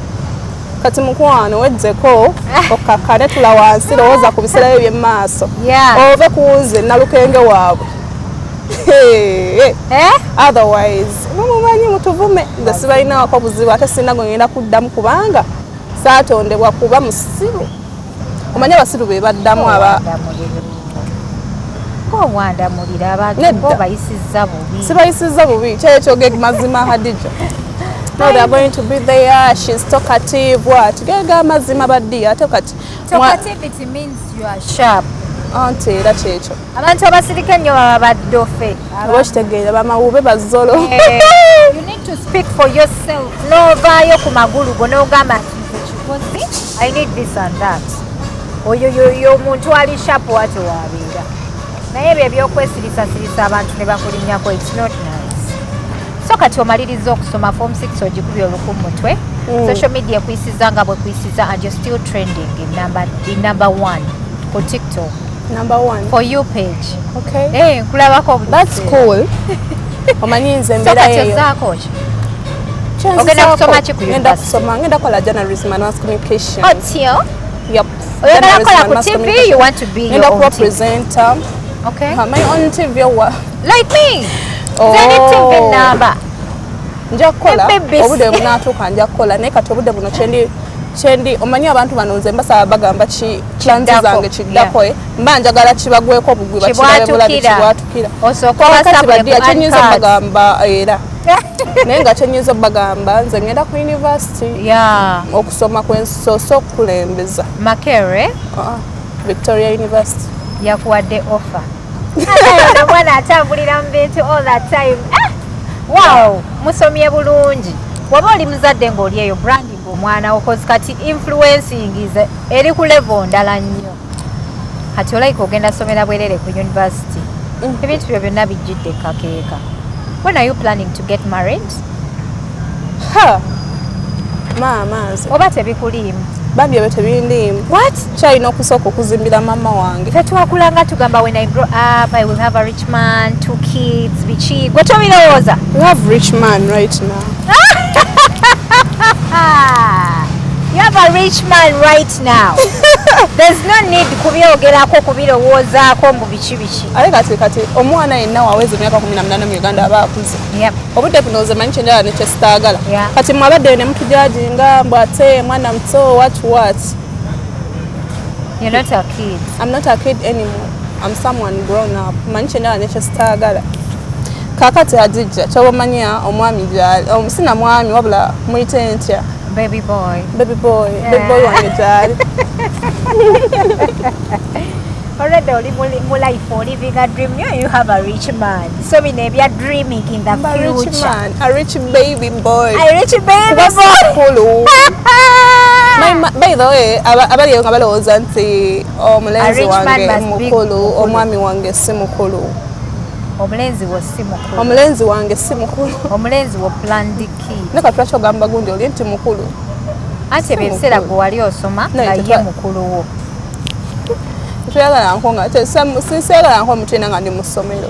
kati mukwano wejjeko okkakkane tula wansi lowooza ku biseera byo by'emaaso ove kuwuze nalukenge waabwe otherwise mumumanyi mutuvume nga sibalinaako buzibu ate sina gwe ngenda kuddamu kubanga saatondebwa kuba musiru omanyi abasiru be baddamu omwandamulira abantu bayisizza bubi sibayisizza bubi kyekyo ge mazima Hadija no they are going to be there she's talkative what gega mazima baddi ate kati talkativity means you are sharp ante era kyekyo abantu abasirika nnyo baba baddofe abakitegeera bamawube bazzolo you need to speak for yourself novaayo ku magulu go n'ogamba nti I need this and that oyo omuntu ali sharp wati wabeera naye ebyo ebyokwesirisasirisa abantu ne bakulinnyako it's not nice so kati omaliriza okusoma form 6 ogikubye oluku mutwe social media ekuyisiza nga bwe kuyisiza and you're still trending in number 1 ku TikTok number 1 for you page okay nkulabako that's cool omanyi nze mbeera eyo ogenda kusoma ki ku university ngenda kukola journalism and mass communication otio yep oyagala kukola ku TV you want to be your own presenter okay my own TV like me zeni TV number nja kukola obudde bunaatuuka nja kukola naye kati obudde buno kyendi kyendi omanyi abantu bano nze mbasaba bagamba plans zange kiddako mba njagala kibagweko obugwi bakibulatukira osooka obasabule kyenyiza bagamba era naye nga kyenyiza bagamba nze ngenda ku university okusoma kwensosa okukulembeza Makere Victoria University yakuwadde offer omwana atambulira mu bintu all that time wow musomye bulungi waba oli muzadde ng'oli eyo branding omwana wo cause kati influencing eri ku level ndala nnyo kati olaika ogenda somera bwerere ku university ebintu byo byonna bijjidde kakeeka. When are you planning to get married? Maamazi oba tebikuliimu bambi ebyo tebindiimu what kyalina okusooka okuzimbira mama wange tetwakulanga tugamba when I grow up I will have a rich man 2 kids biki gwe tobirowooza we have rich man right now you have a rich man right now there's no need kubyogerako kubirowoozaako mbu biki ale kati omwana yenna waweza emyaka 18 mu Uganda aba akuze obudde buno nze manyi kyenjala nekyesitaagala kati mwabaddeyo ne mutujajinga mbu ate mwana muto what you're not a kid. I'm not a kid anymore. I'm someone grown up. Manyi kyenjala nekyesitaagala kakati ajijja kyobamanya omwami gyali omusina mwami wabula muyite ntya baby boy wange gyali already oli mu life living a dream you have a rich man so bino ebya dreaming in the future a rich baby boy mukulu by the way abaliyo nga balowooza nti omulenzi wange mukulu omwami wange si mukulu omulenzi wange si mukulu omulenzi wo planned kid neka twakyo gamba gundi oli nti mukulu ate ebiseera gwe wali osoma nga ye mukulu wo tuyagala nko nga sinsayagala nko mutuyina nga ndi mu ssomero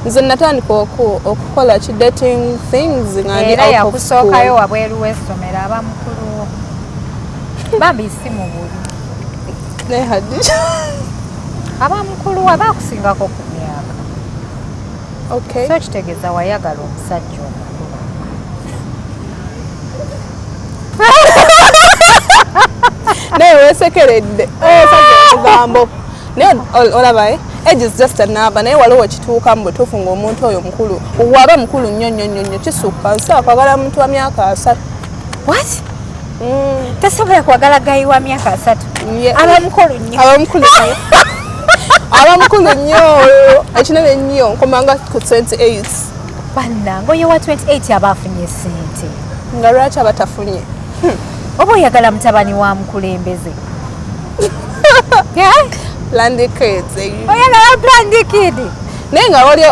nze natandika okukola ki dating things nga ndi era yakusookayo wabweru w'essomero aba mukulu wo bambi si mu bubi naye Hadija aba mukulu wo aba akusingako ku myaka okay so kitegeeza wayagala omusajja omukulu naye weesekeredde omugambo naye olaba age is just a number naye waliwo kituuka mu butuufu ng'omuntu oyo mukulu waba mukulu nnyo kisukka nsobola kwagala muntu wa myaka 3 what tasobola kwagala gayi wa myaka 3 aba mukulu nnyo ekinene nnyo nkomanga ku 28 bannange oyo wa 28 aba afunye sente nga lwaki aba tafunye oba oyagala mutabani wa mukulembeze oyagala planned kid naye nga wali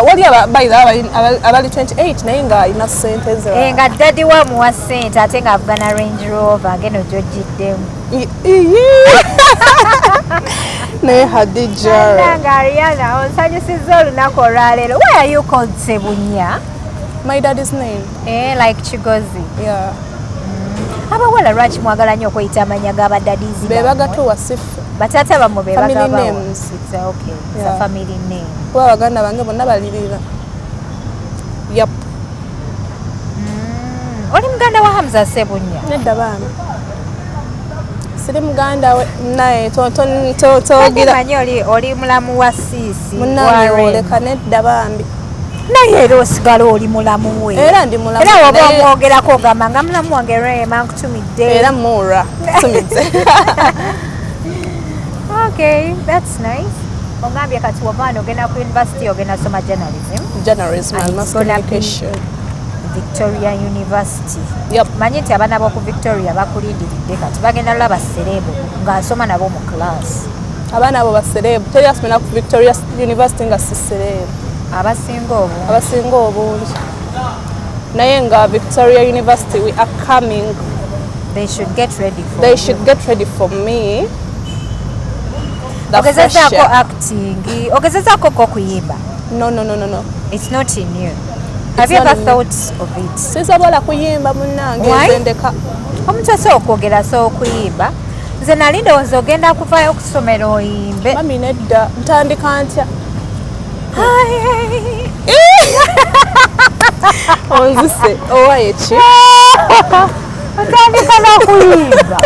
abali 28 naye nga alina sente ze nga daddy wa muwa sente ate nga avugana Range Rover ngeno gyojjiddemu naye Hadija nga Ariana onsanyusizza olunaku olwaleero why are you called Sebunya? My daddy's name like Kigozi yeah abawala lwaki mwagala nnyo okweyita amanya g'abadadiizi bebagatuwa sife bataata bammwe bebagabawa family name kuba baganda bange bonna balirira yep oli muganda wa Hamza Sebunya? nedda baana siri muganda we naye togira manyi oli mulamu wa siisi munange oleka nedda bambi naye era osigala oli mulamu we era ndi mulamu era oba omwogerako ogamba nga mulamu wange Rema nkutumidde era muura tumidde okay that's nice ogambye kati wavaana ogenda ku university ogenda soma journalism and mass communication Victoria University yep manyi nti abaana b'oku Victoria bakulindiridde kati bagenda laba baserebu ng'asoma nabo mu class abaana abo baserebu teri asomera ku Victoria University nga si serebu abasinga obungi naye nga Victoria University we are coming they should get ready for me ogezezaako acting ogezezaako ko kuyimba no it's not in you have you ever thought of it sisobola kuyimba munnange nzendeka omuntu asobola okwogera asobola okuyimba nze nali ndowooza ogenda kuvaayo okusomera oyimbe mami nedda ntandika ntya onzise owaye ki otandika n'okuyimba.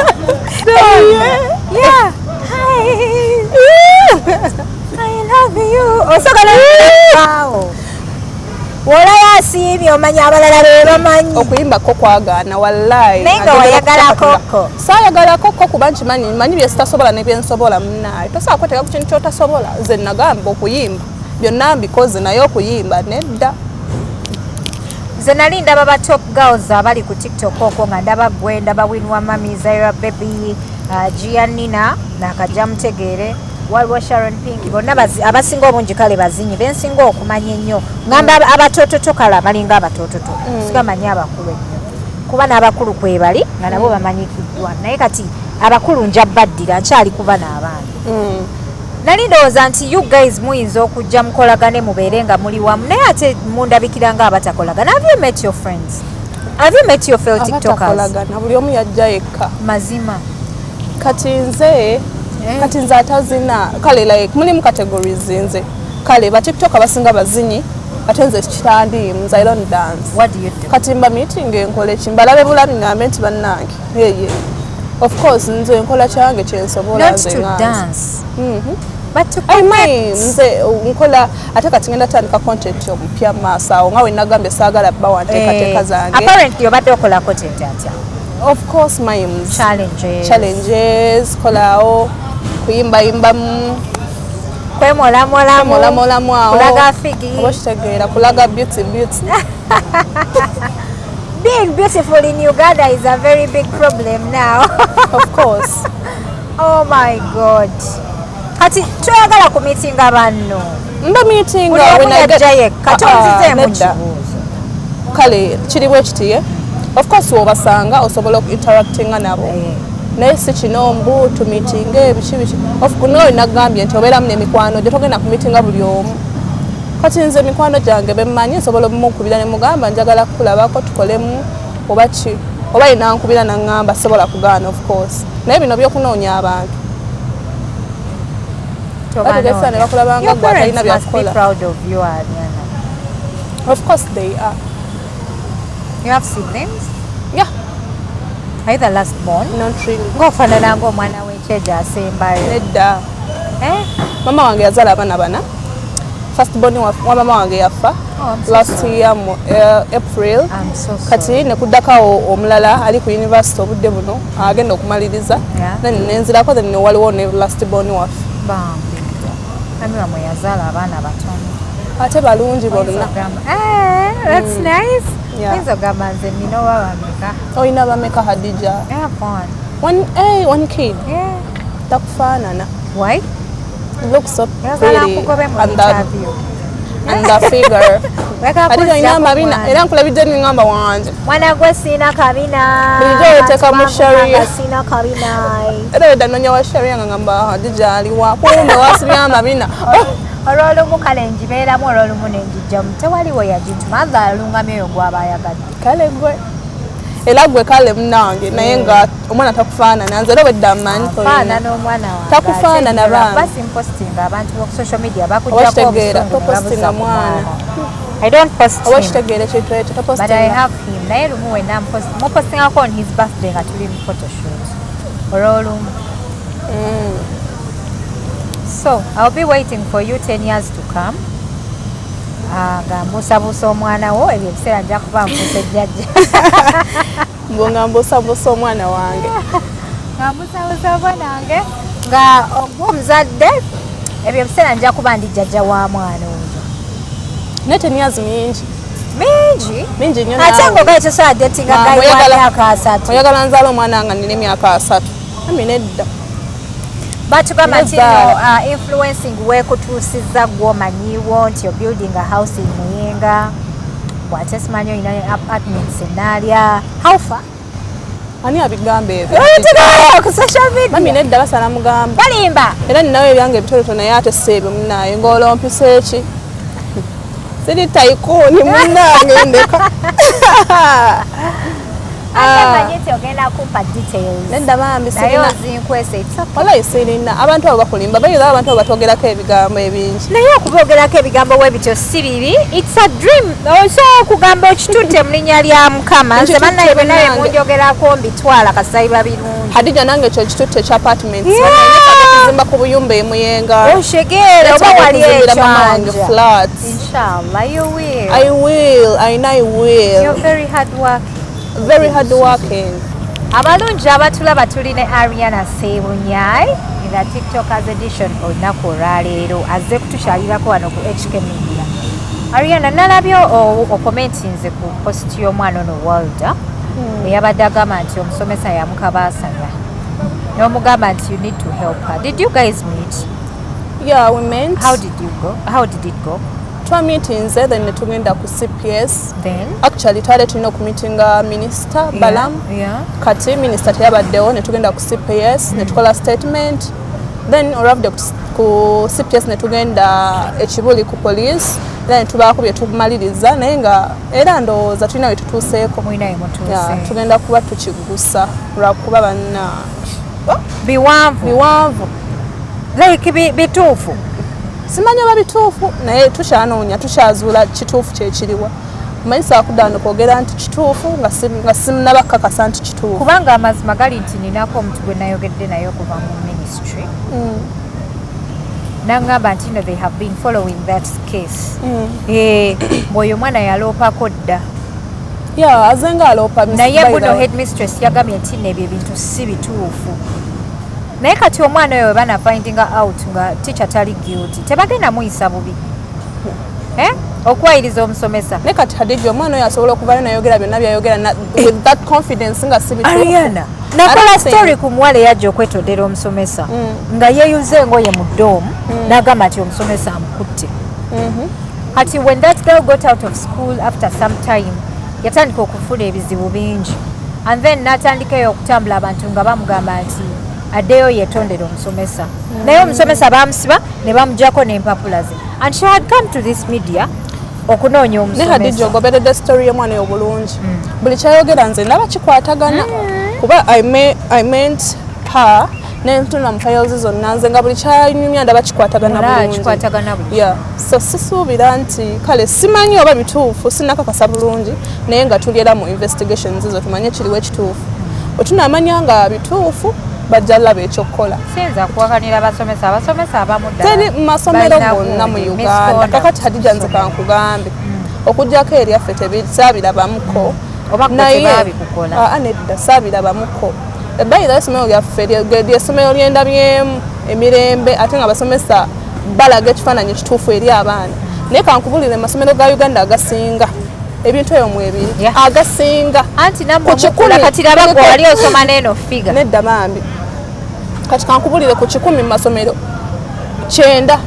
Yeah. I love you. Osobola okuyimbawo. Wola yasiibye omanya abalala be bamanyi. Okuyimba ko kwagaana wallahi. Naye nga wayagala koko. Saayagala koko kuba nkimanyi bye sitasobola ne bye nsobola munnaye. Tosobola kweteeka ku kintu ky'otasobola. Nze nagamba okuyimba. Byonna mbikoze naye okuyimba nedda. Nze nali ndaba ba top girls abali ku TikTok okwo nga ndaba gwe ndaba Winwa Mami, Zaira Baby, Giannina n'akajja mutegeere. Waliwo Sharon Pink, bonna abasinga obungi kale bazinyi bensinga okumanya ennyo. Ngamba abatoototo kale abalinga abatoototo sigamanyi abakulu ennyo kuba n'abakulu kwe bali nga nabo bamanyikiddwa naye kati abakulu nja baddira nkyali kuba n'abaana. Nali ndowooza nti you guys muyinza okujja mukolagane mubeere nga muli wamu naye ate mundabikira nga abatakolagana. Have you met your friends? Have you met your fellow TikTokers? Buli omu yajja yekka. Mazima. Kati nze atazina kale like mulimu categories nze kale ba TikTok abasinga bazinyi ate nze kitandiimu I don't dance. What do you do? Kati mba meeting enkola kimbalabe bulabi ngambe nti bannange yeye of course nze enkola kyange kyensobola nze not to dance. But to nze nkola ate kati ngenda tandika content omupya maaso awo nga we nagambe saagala bawa nteekateeka zange. Apparently obadde okola content atya? Of course mimes. Challenges. Kolao kuyimba kwemolamu awo kulaga figi obashitegeera kulaga beauty. Being beautiful in Uganda is a very big problem now. Of course. Oh my God. Kati tuyagala ku meeting banno. Mba meeting when I get katonzize mu kibuuzo. Kale kiriwo ekitiye. Of course wobasanga osobola interactinga nabo. Naye si kino mbu tu meeting ebichi. Of course nagambye nti obeera mune mikwano gye togenda ku meeting buli omu. Kati nze mikwano gyange bemmanyi nsobola okukubira ne mugamba njagala kukulabako tukolemu oba ki. Oba ina nkubira na ngamba sobola kugaana of course. Naye bino by'okunoonya abantu. Your parents must be proud of you, Ariana. Of course they are. You have siblings? Yeah. Are you the last born? Not really. Ngofanana ng'omwana w'ekyeja asembayo. Nedda. Mama wange yazaala abaana bana. First born wa mama wange yafa. Last year April. I'm so sorry. Kati ne kuddako omulala ali ku university obudde buno agenda okumaliriza. Then nenzirako then waliwo ne last born wafe. Bambi. Mami wamwe yazaala abaana batono. Ate balungi bonna. That's nice. Yeah. Hizo gamba nze nina wameka. Oyina bameka Hadija? I have one kid. Yeah. Takufaanana. Why? Looks so pretty. And the figure. Hadija oyina amabina era nkulabidde n'engamba wange. Mwana gwe sina kabina. Bulijjo oteeka mu sharia. Sina kabina. Era wedda nnonya wa sharia nga ngamba Hadija aliwa. Kumbe wasibya amabina. Olwolumu kale njibeeramu olwolumu nenjijjamu tewaliwo yagituma alungamye oyo gwaba ayagadde kale gwe era gwe kale munnange naye nga omwana takufaanana nze era wedda mmanyi n'omwana wange takufaanana baana basi mpostinga abantu ku social media bakujjako topostinga mwana I don't post him. Obakitegeera ekintu ekyo topostinga. But I have him naye lumu wenna mupostingako on his birthday nga tuli mu photoshoot olwolumu. So, I'll be waiting for you 10 years to come. Nga mbusabusa omwana wo ebyo ebiseera nja kuba mbusa ejjajja. Nga mbusabusa omwana wange. Nga mbusabusa omwana wange. Nga omuzadde ebyo ebiseera nja kuba ndi jjajja wa mwana oyo. Naye 10 years mingi. Mingi nnyo naawe. Ate ng'ogaye tosobola datinga gayi wa myaka 3. Oyagala nzaala omwana nga nina emyaka 3. Ami nedda. Batugamba nti influencing weekutuusizza gw'omanyiiwo nti you're building a house in Muyenga. Bw'ate simanyi olina apartments enaalya. How far? Ani abigamba ebyo? Ku social media. Mami nedda basala mugamba. Balimba. Era ninawe ebyange ebitonotono naye ate si ebyo munnaye ng'olompisa eki. Siri tayikooni munnange ndeka. Manyeti ogenda kumpa details. Nenda bambi sirina. Zinkwese itako. Wala sirina. Abantu abo bakulimba bayira abantu abo batogerako ebigambo ebingi. Naye okubogerako ebigambo webityo si bibi. It's a dream. Also kugamba ekitutte mu linnya lya Mukama. Nze bannaye bonna be munjogerako mbitwala kasayiba birungi. Hadija nange ekyo ekitutte ekya apartments. Kuzimba ku buyumba emuyenga. Oshegere oba wali ekyanja. Flats. Inshallah you will. I will. I know I will. You're very hard working. Very hard working. Abalungi abatulaba tuli ne Ariana Sebunya in the TikTokers edition olunaku olwaleero azze kutukyalirako wano ku HK Media. Ariana nalabyo okomentinze ku post y'omwana ono Walter eyabadde agamba nti omusomesa yamukabaasanya n'omugamba nti you need to help her. Did you guys meet? Yeah, we met. How did you go? How did it go? Twa meetings then netugenda ku CPS. Then actually twali tulina okumeetinga minister Balam. Kati minister teyabaddewo netugenda ku CPS netukola statement. Then arrived ku CPS netugenda ekibuli ku police. Then tubaako bye tumaliriza naye nga era ndowooza tulina we tutuuseeko. Tugenda kuba tukigusa lwakuba banna biwanvu like bituufu. Simanya oba bituufu naye tukyanoonya tukyazuula kituufu kyekiriwa. Manyisa akuddaano kwogera nti kituufu nga sinnabakakasa nti kituufu. Kubanga amazima gali nti ninako omuntu gwe nayogedde naye okuva mu ministry. Nangamba nti they have been following that case. Bw'oyo omwana yaloopako dda. Azenga aloopa naye buno headmistress yagambye nti nebyo ebintu si bituufu. Naye kati omwana oyo bana finding out nga teacher tali guilty tebagenda muyisa bubi okwayiriza omusomesa. Naye kati Hadija omwana oyo asobola okuvayo nayogera byonna byayogera with that confidence nga si bituufu. Ariana nakola story ku muwala eyajja okwetondera omusomesa nga yeeyuze engoye mu ddoomu n'agamba nti omusomesa amukutte. Kati when that girl got out of school after some time yatandika okufuna ebizibu bingi and then n'atandikayo okutambula abantu nga bamugamba nti addeyo yetondera omusomesa. Naye omusomesa bamusiba ne bamugyako n'empapula ze. And she had come to this media okunoonya omusomesa. Ne Hadija ogoberedde story y'omwana oyo bulungi. Buli kyayogera nze ndaba kikwatagana. Kuba I meant her n'entuna mu files zonna nze nga buli kyanyumya ndaba kikwatagana bulungi. So sisuubira nti kale simanyi oba bituufu sinnakakasa bulungi naye nga tuli era mu investigations zo tumanye kiriwo ekituufu. Bwe tunaamanya nga bituufu bajja laba ekyokukola. Sinza kuwakanira abasomesa abamu ddala. Teri mu masomero gonna mu Uganda. Kakati Hadija nze kankugambe. Okugyako eri affe saabirabamuko. Naye nedda saabirabamuko. Ebbaliza essomero lyaffe ly'essomero lyendabyemu emirembe ate nga abasomesa balaga ekifaananyi ekituufu eri abaana. Naye kankubulire amasomero ga Uganda agasinga ebintu eyo mwebiri agasinga anti namwe mukula kati labagwa wali osoma neno figa nedda bambi kati kankubulire ku 10 mu masomero 9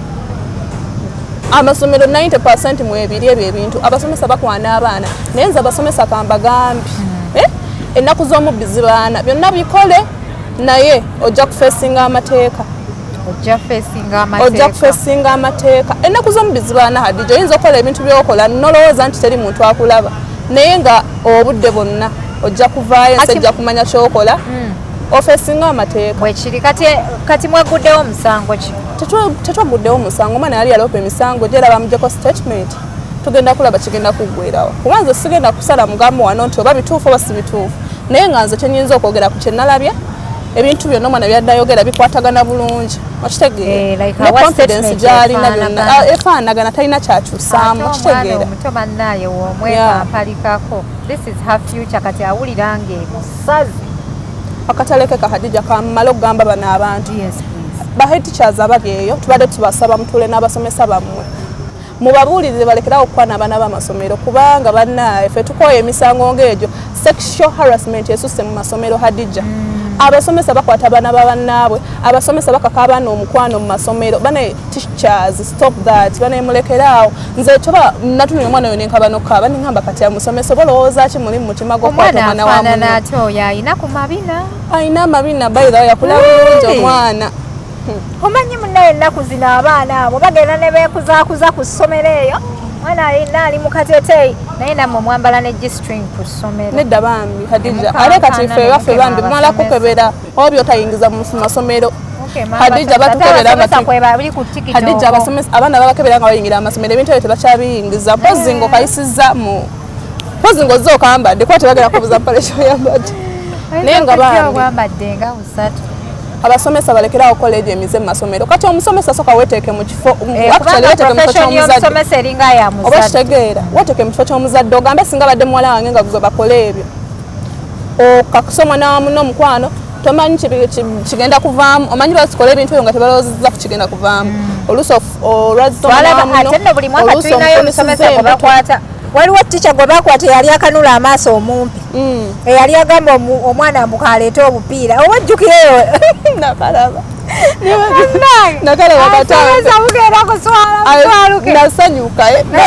amasomero 90% mwebiri ebyo ebintu abasomesa bakwana abaana naye nze abasomesa kambagambi ennaku z'omubbi zibaana byonna bikole naye ojja kufeesinga amateeka ojja kufeesinga amateeka ennaku z'omubbi zibaana Hadija oyinza okukola ebintu by'okola nolowooza nti teri muntu akulaba naye nga obudde bwonna ojja kuvaayo ensi ejja kumanya ky'okola ofeesinga amateeka bwekiri kati mweguddewo musango ki tetwaguddewo musango omwana yali yaloopa emisango gyera bamugyeko statement tugenda kulaba kigenda kuggwerawo kuba nze sigenda kusala mugambo wano nti oba bituufu oba si bituufu naye nga nze kyenyinza okwogera ku kyenalabye ebintu byonna omwana byadayogera bikwatagana bulungi okitegeera ne confidence gyalina byonna efaanagana talina kyakyusaamu okitegeera omuto bannaye womwepampalikako this is her future kati awulira ng'emusazi akataleke ka Hadija kamala okugamba bano abantu bahead teachers abali eyo tubadde tubasaba mutule n'abasomesa bammwe mubabuulirire balekerawo okukwana abaana b'amasomero kubanga bannaye ffe tukoye emisango ng'egyo sexual harassment esusse mu masomero Hadija abasomesa bakwata abaana babannaabwe abasomesa bakaka abaana omukwano mu masomero bane teachers stop that bane mulekeraawo nze toba natunye omwana oyo nenkabanoka baningamba kati amusomesa bolowooza ki muli mu mutima gw'okwata omwana wa omwana ate oyo ayina ku mabina ayina amabina bayira yakula bulungi omwana omanyi munnaye ennaku zino abaana abo bagenda ne beekuzaakuza ku ssomero eyo mwana ali mukateteyi naye namwe mwambala ne G-string ku ssomero. Nedda bambi Hadija ale kati ffe baffe bambi mumala kukebera oba byotayingiza mu masomero. Hadija batukebera Hadija abasomesa abaana babakebera nga bayingira amasomero ebintu ebyo tebakyabiyingiza pozi ngo kayisiza mu pozi ngo zo kambadde kuba tebagera kubuza mpalesho yambadde naye nga bambadde nga busatu. Abasomesa balekerawo college emize mu masomero kati omusomesa soka weteeke mu kifo oba kitegeera weteeke mu kifo ky'omuzadde ogambe singa badde muwala wange nga gwe bakole ebyo okakusoma nawamu n'omukwano tomanyi kigenda kuvaamu omanyi basikola ebintu ebyo nga tebalowoozezza ku kigenda kuvaamu oluusi ate nno buli mwaka tulinayo omusomesa gwe bakwata waliwo tica gwe bakwata eyali akanula amaaso omumpi eyali agamba omwana ambuka aleete obupiira owajjukireyo nakalaba bugenda kuswala nasanyuka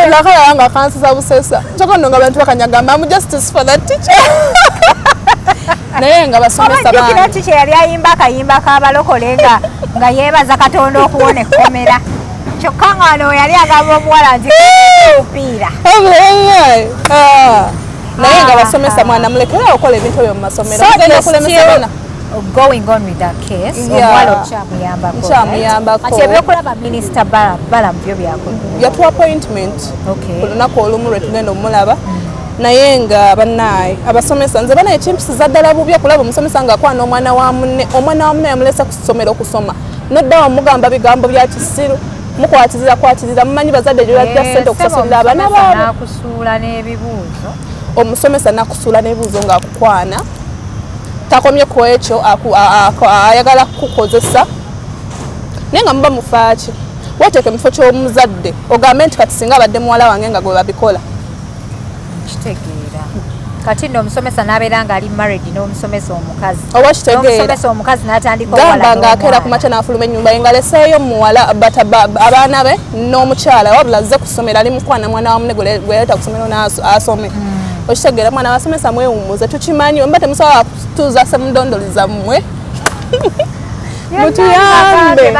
nakalaba nga kansisa busesa kyokka nno nga bantu bakanyagamba mu justice for that teacher naye nga basomesa banjukira tica yali ayimba akayimba k'abalokole nga yeebaza Katonda okuwona ekkomera kyokka nga wano yali agamba omuwala nti obupiira naye nga basomesa mwana mulekera okola ebintu ebyo mu masomero agenda kulemesa bana going on with that case omuwala okyamuyambako ati ebyokulaba minisita balamu byo byakola yatuwa appointment ku lunaku olumu lwe tugenda omulaba naye nga bannaye abasomesa nze bana ekimpisiza ddala bubi okulaba omusomesa ng'akwana omwana wa munne yamulesa ku ssomero okusoma nodda wamugamba bigambo bya kisiru mukwatiriza mumanyi bazadde gyolajja ssente okusasulira abaana baabo omusomesa nakusuula n'ebibuuzo ng'akukwana takomye ku ekyo ayagala kukukozesa naye nga muba mufaaki weteeke mu kifo ky'omuzadde ogambe nti kati singa abadde muwala wange nga gwe babikola kitegeera kati nno omusomesa n'abeera ng'ali married n'omusomesa omukazi oba kitegeera omusomesa omukazi n'atandika gamba ng'akeera ku makya n'afuluma ennyumba ye nga leseeyo muwala abaana be n'omukyala wabula azze ku ssomero ali mukwana mwana wa munne gwe yaleeta ku ssomero n'asome okitegeera mwana abasomesa mwewummuze tukimanyi mba temusobola kutuuza semudondoliza mmwe mutuyambe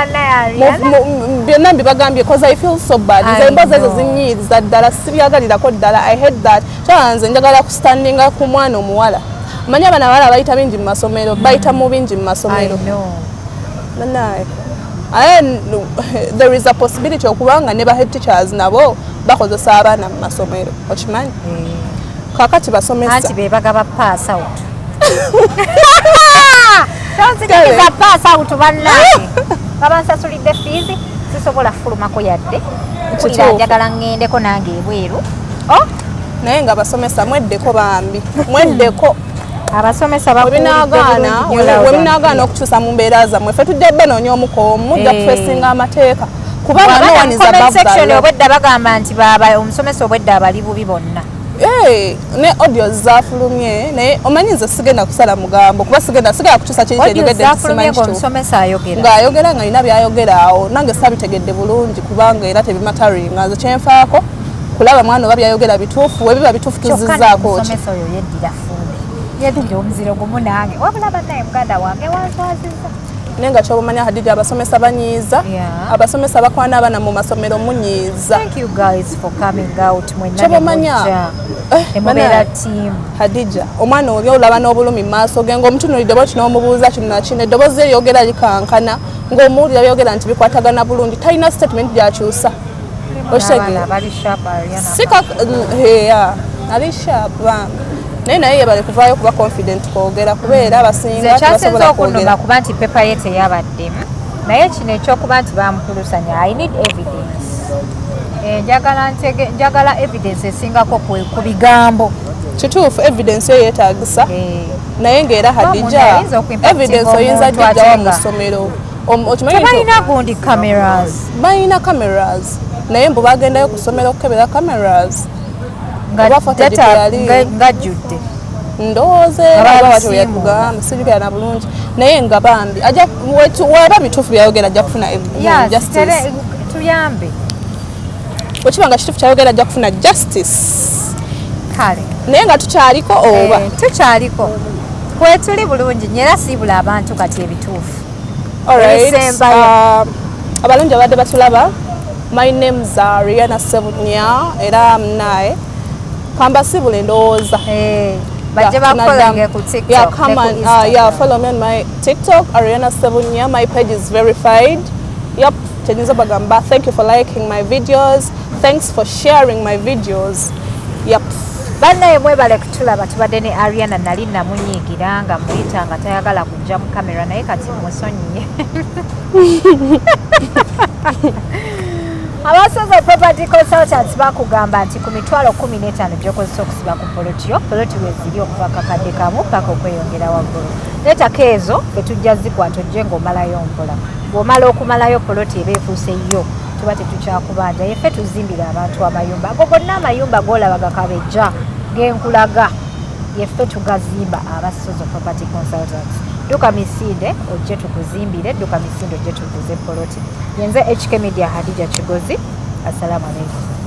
byonna mbibagambye cause I feel so bad nze emboozi ezo zinyiiriza ddala sibyagalirako ddala I hate that kyala nze njagala kustandinga ku mwana omuwala manyi abaana abawala bayita bingi mu masomero bayita mu bingi mu masomero there is a possibility okubanga ne ba head teachers nabo bakozesa abaana mu masomero okimanyi kakati basomesa anti bebagaba pass out tonzikiza pass out bannange babansasulidde fees sisobola fulumako yadde kulira njagala ngendeko nange ebweru naye nga basomesa mweddeko bambi mweddeko abasomesa wemunagaana okukyusa mu mbeera zammwe ffe tujja banoonya omukomu mujja kufeesinga amateeka kubanga nowanisa obwedda bagamba nti omusomesa obwedda abali bubi bonna ne audio zafulumye naye omanyi nze sigenda kusala mugambo kuba sigenda kukyusa kiri kyeyogedde simanyi ng'ayogera nga alina byayogera awo nange sabitegedde bulungi kubanga era tebimataringa nze kyenfaako kulaba mwana oba byayogera bituufu webiba bituufu tuzizzaako ki yeddira omuziro gumu nange wabula bannaye muganda wange wanswaziza naye nga kyobamanya Hadija abasomesa banyiiza abasomesa bakwana abaana mu masomero munyiiza kyobamanya emubeera team Hadija omwana oli olaba n'obulumi mu maaso ge ng'omutunuulidde bwoti n'omubuuza kino nakino eddoboozi eryogera likankana ng'omuwulira byogera nti bikwatagana bulungi talina statement gyakyusa okitegeera ali sharp banga naye yebale kuvaayo kuba confident kwogera kubeera abasinga tebasobola kwogera kuba nti pepa ye teyabaddemu naye kino ekyokuba nti bamukulusanya I need evidence njagala evidence esingako ku bigambo kituufu evidence yo yeetaagisa naye ng'era Hadija evidence oyinza gijjawa mu ssomero tebalina gundi cameras balina cameras naye mbu bagendayo ku ssomero okukebera cameras ngajjudde ndowooza yatugamba sijukira na bulungi naye nga bambi waba bituufu byayogera ajja kufuna justice tuyambe wekiba nga kituufu kyayogera ajja kufuna justice kale naye nga tukyaliko oba tukyaliko kwetuli bulungi nyera siibula abantu kati ebituufu abalungi abadde batulaba My name's Ariana Sebunya era mnae kamba sibule ndowooza bajja bakufolonge ku TikTok. Yeah, come on. Follow me on my TikTok, Ariana Sebunya. My page is verified. Yep. Thank you for liking my videos. Thanks for sharing my videos. Yep. Bannaye mwebale kutulaba tubadde ne Ariana nali namunyiigira nga muyita nga tayagala kujja mu kamera naye kati musonyiye. Abasoza property consultants bakugamba nti ku mitwalo 15 gy'okozesa okusiba ku poloti yo, poloti weziri okuva kakadde kamu paka okweyongera waggulu. Leetako ezo fe tujja zikwata ojje ng'omalayo mpola. Bw'omala okumalayo poloti eba efuuse yo tuba tetukyakubanja yeffe tuzimbira abantu amayumba ago gonna amayumba g'olaba gakabejja genkulaga yeffe tugazimba abasozo property consultants. Duka misinde ojje tukuzimbire, duka misinde ojje tukuze poloti. Yenze HK Media Hadija Kigozi. Assalamu alaikum.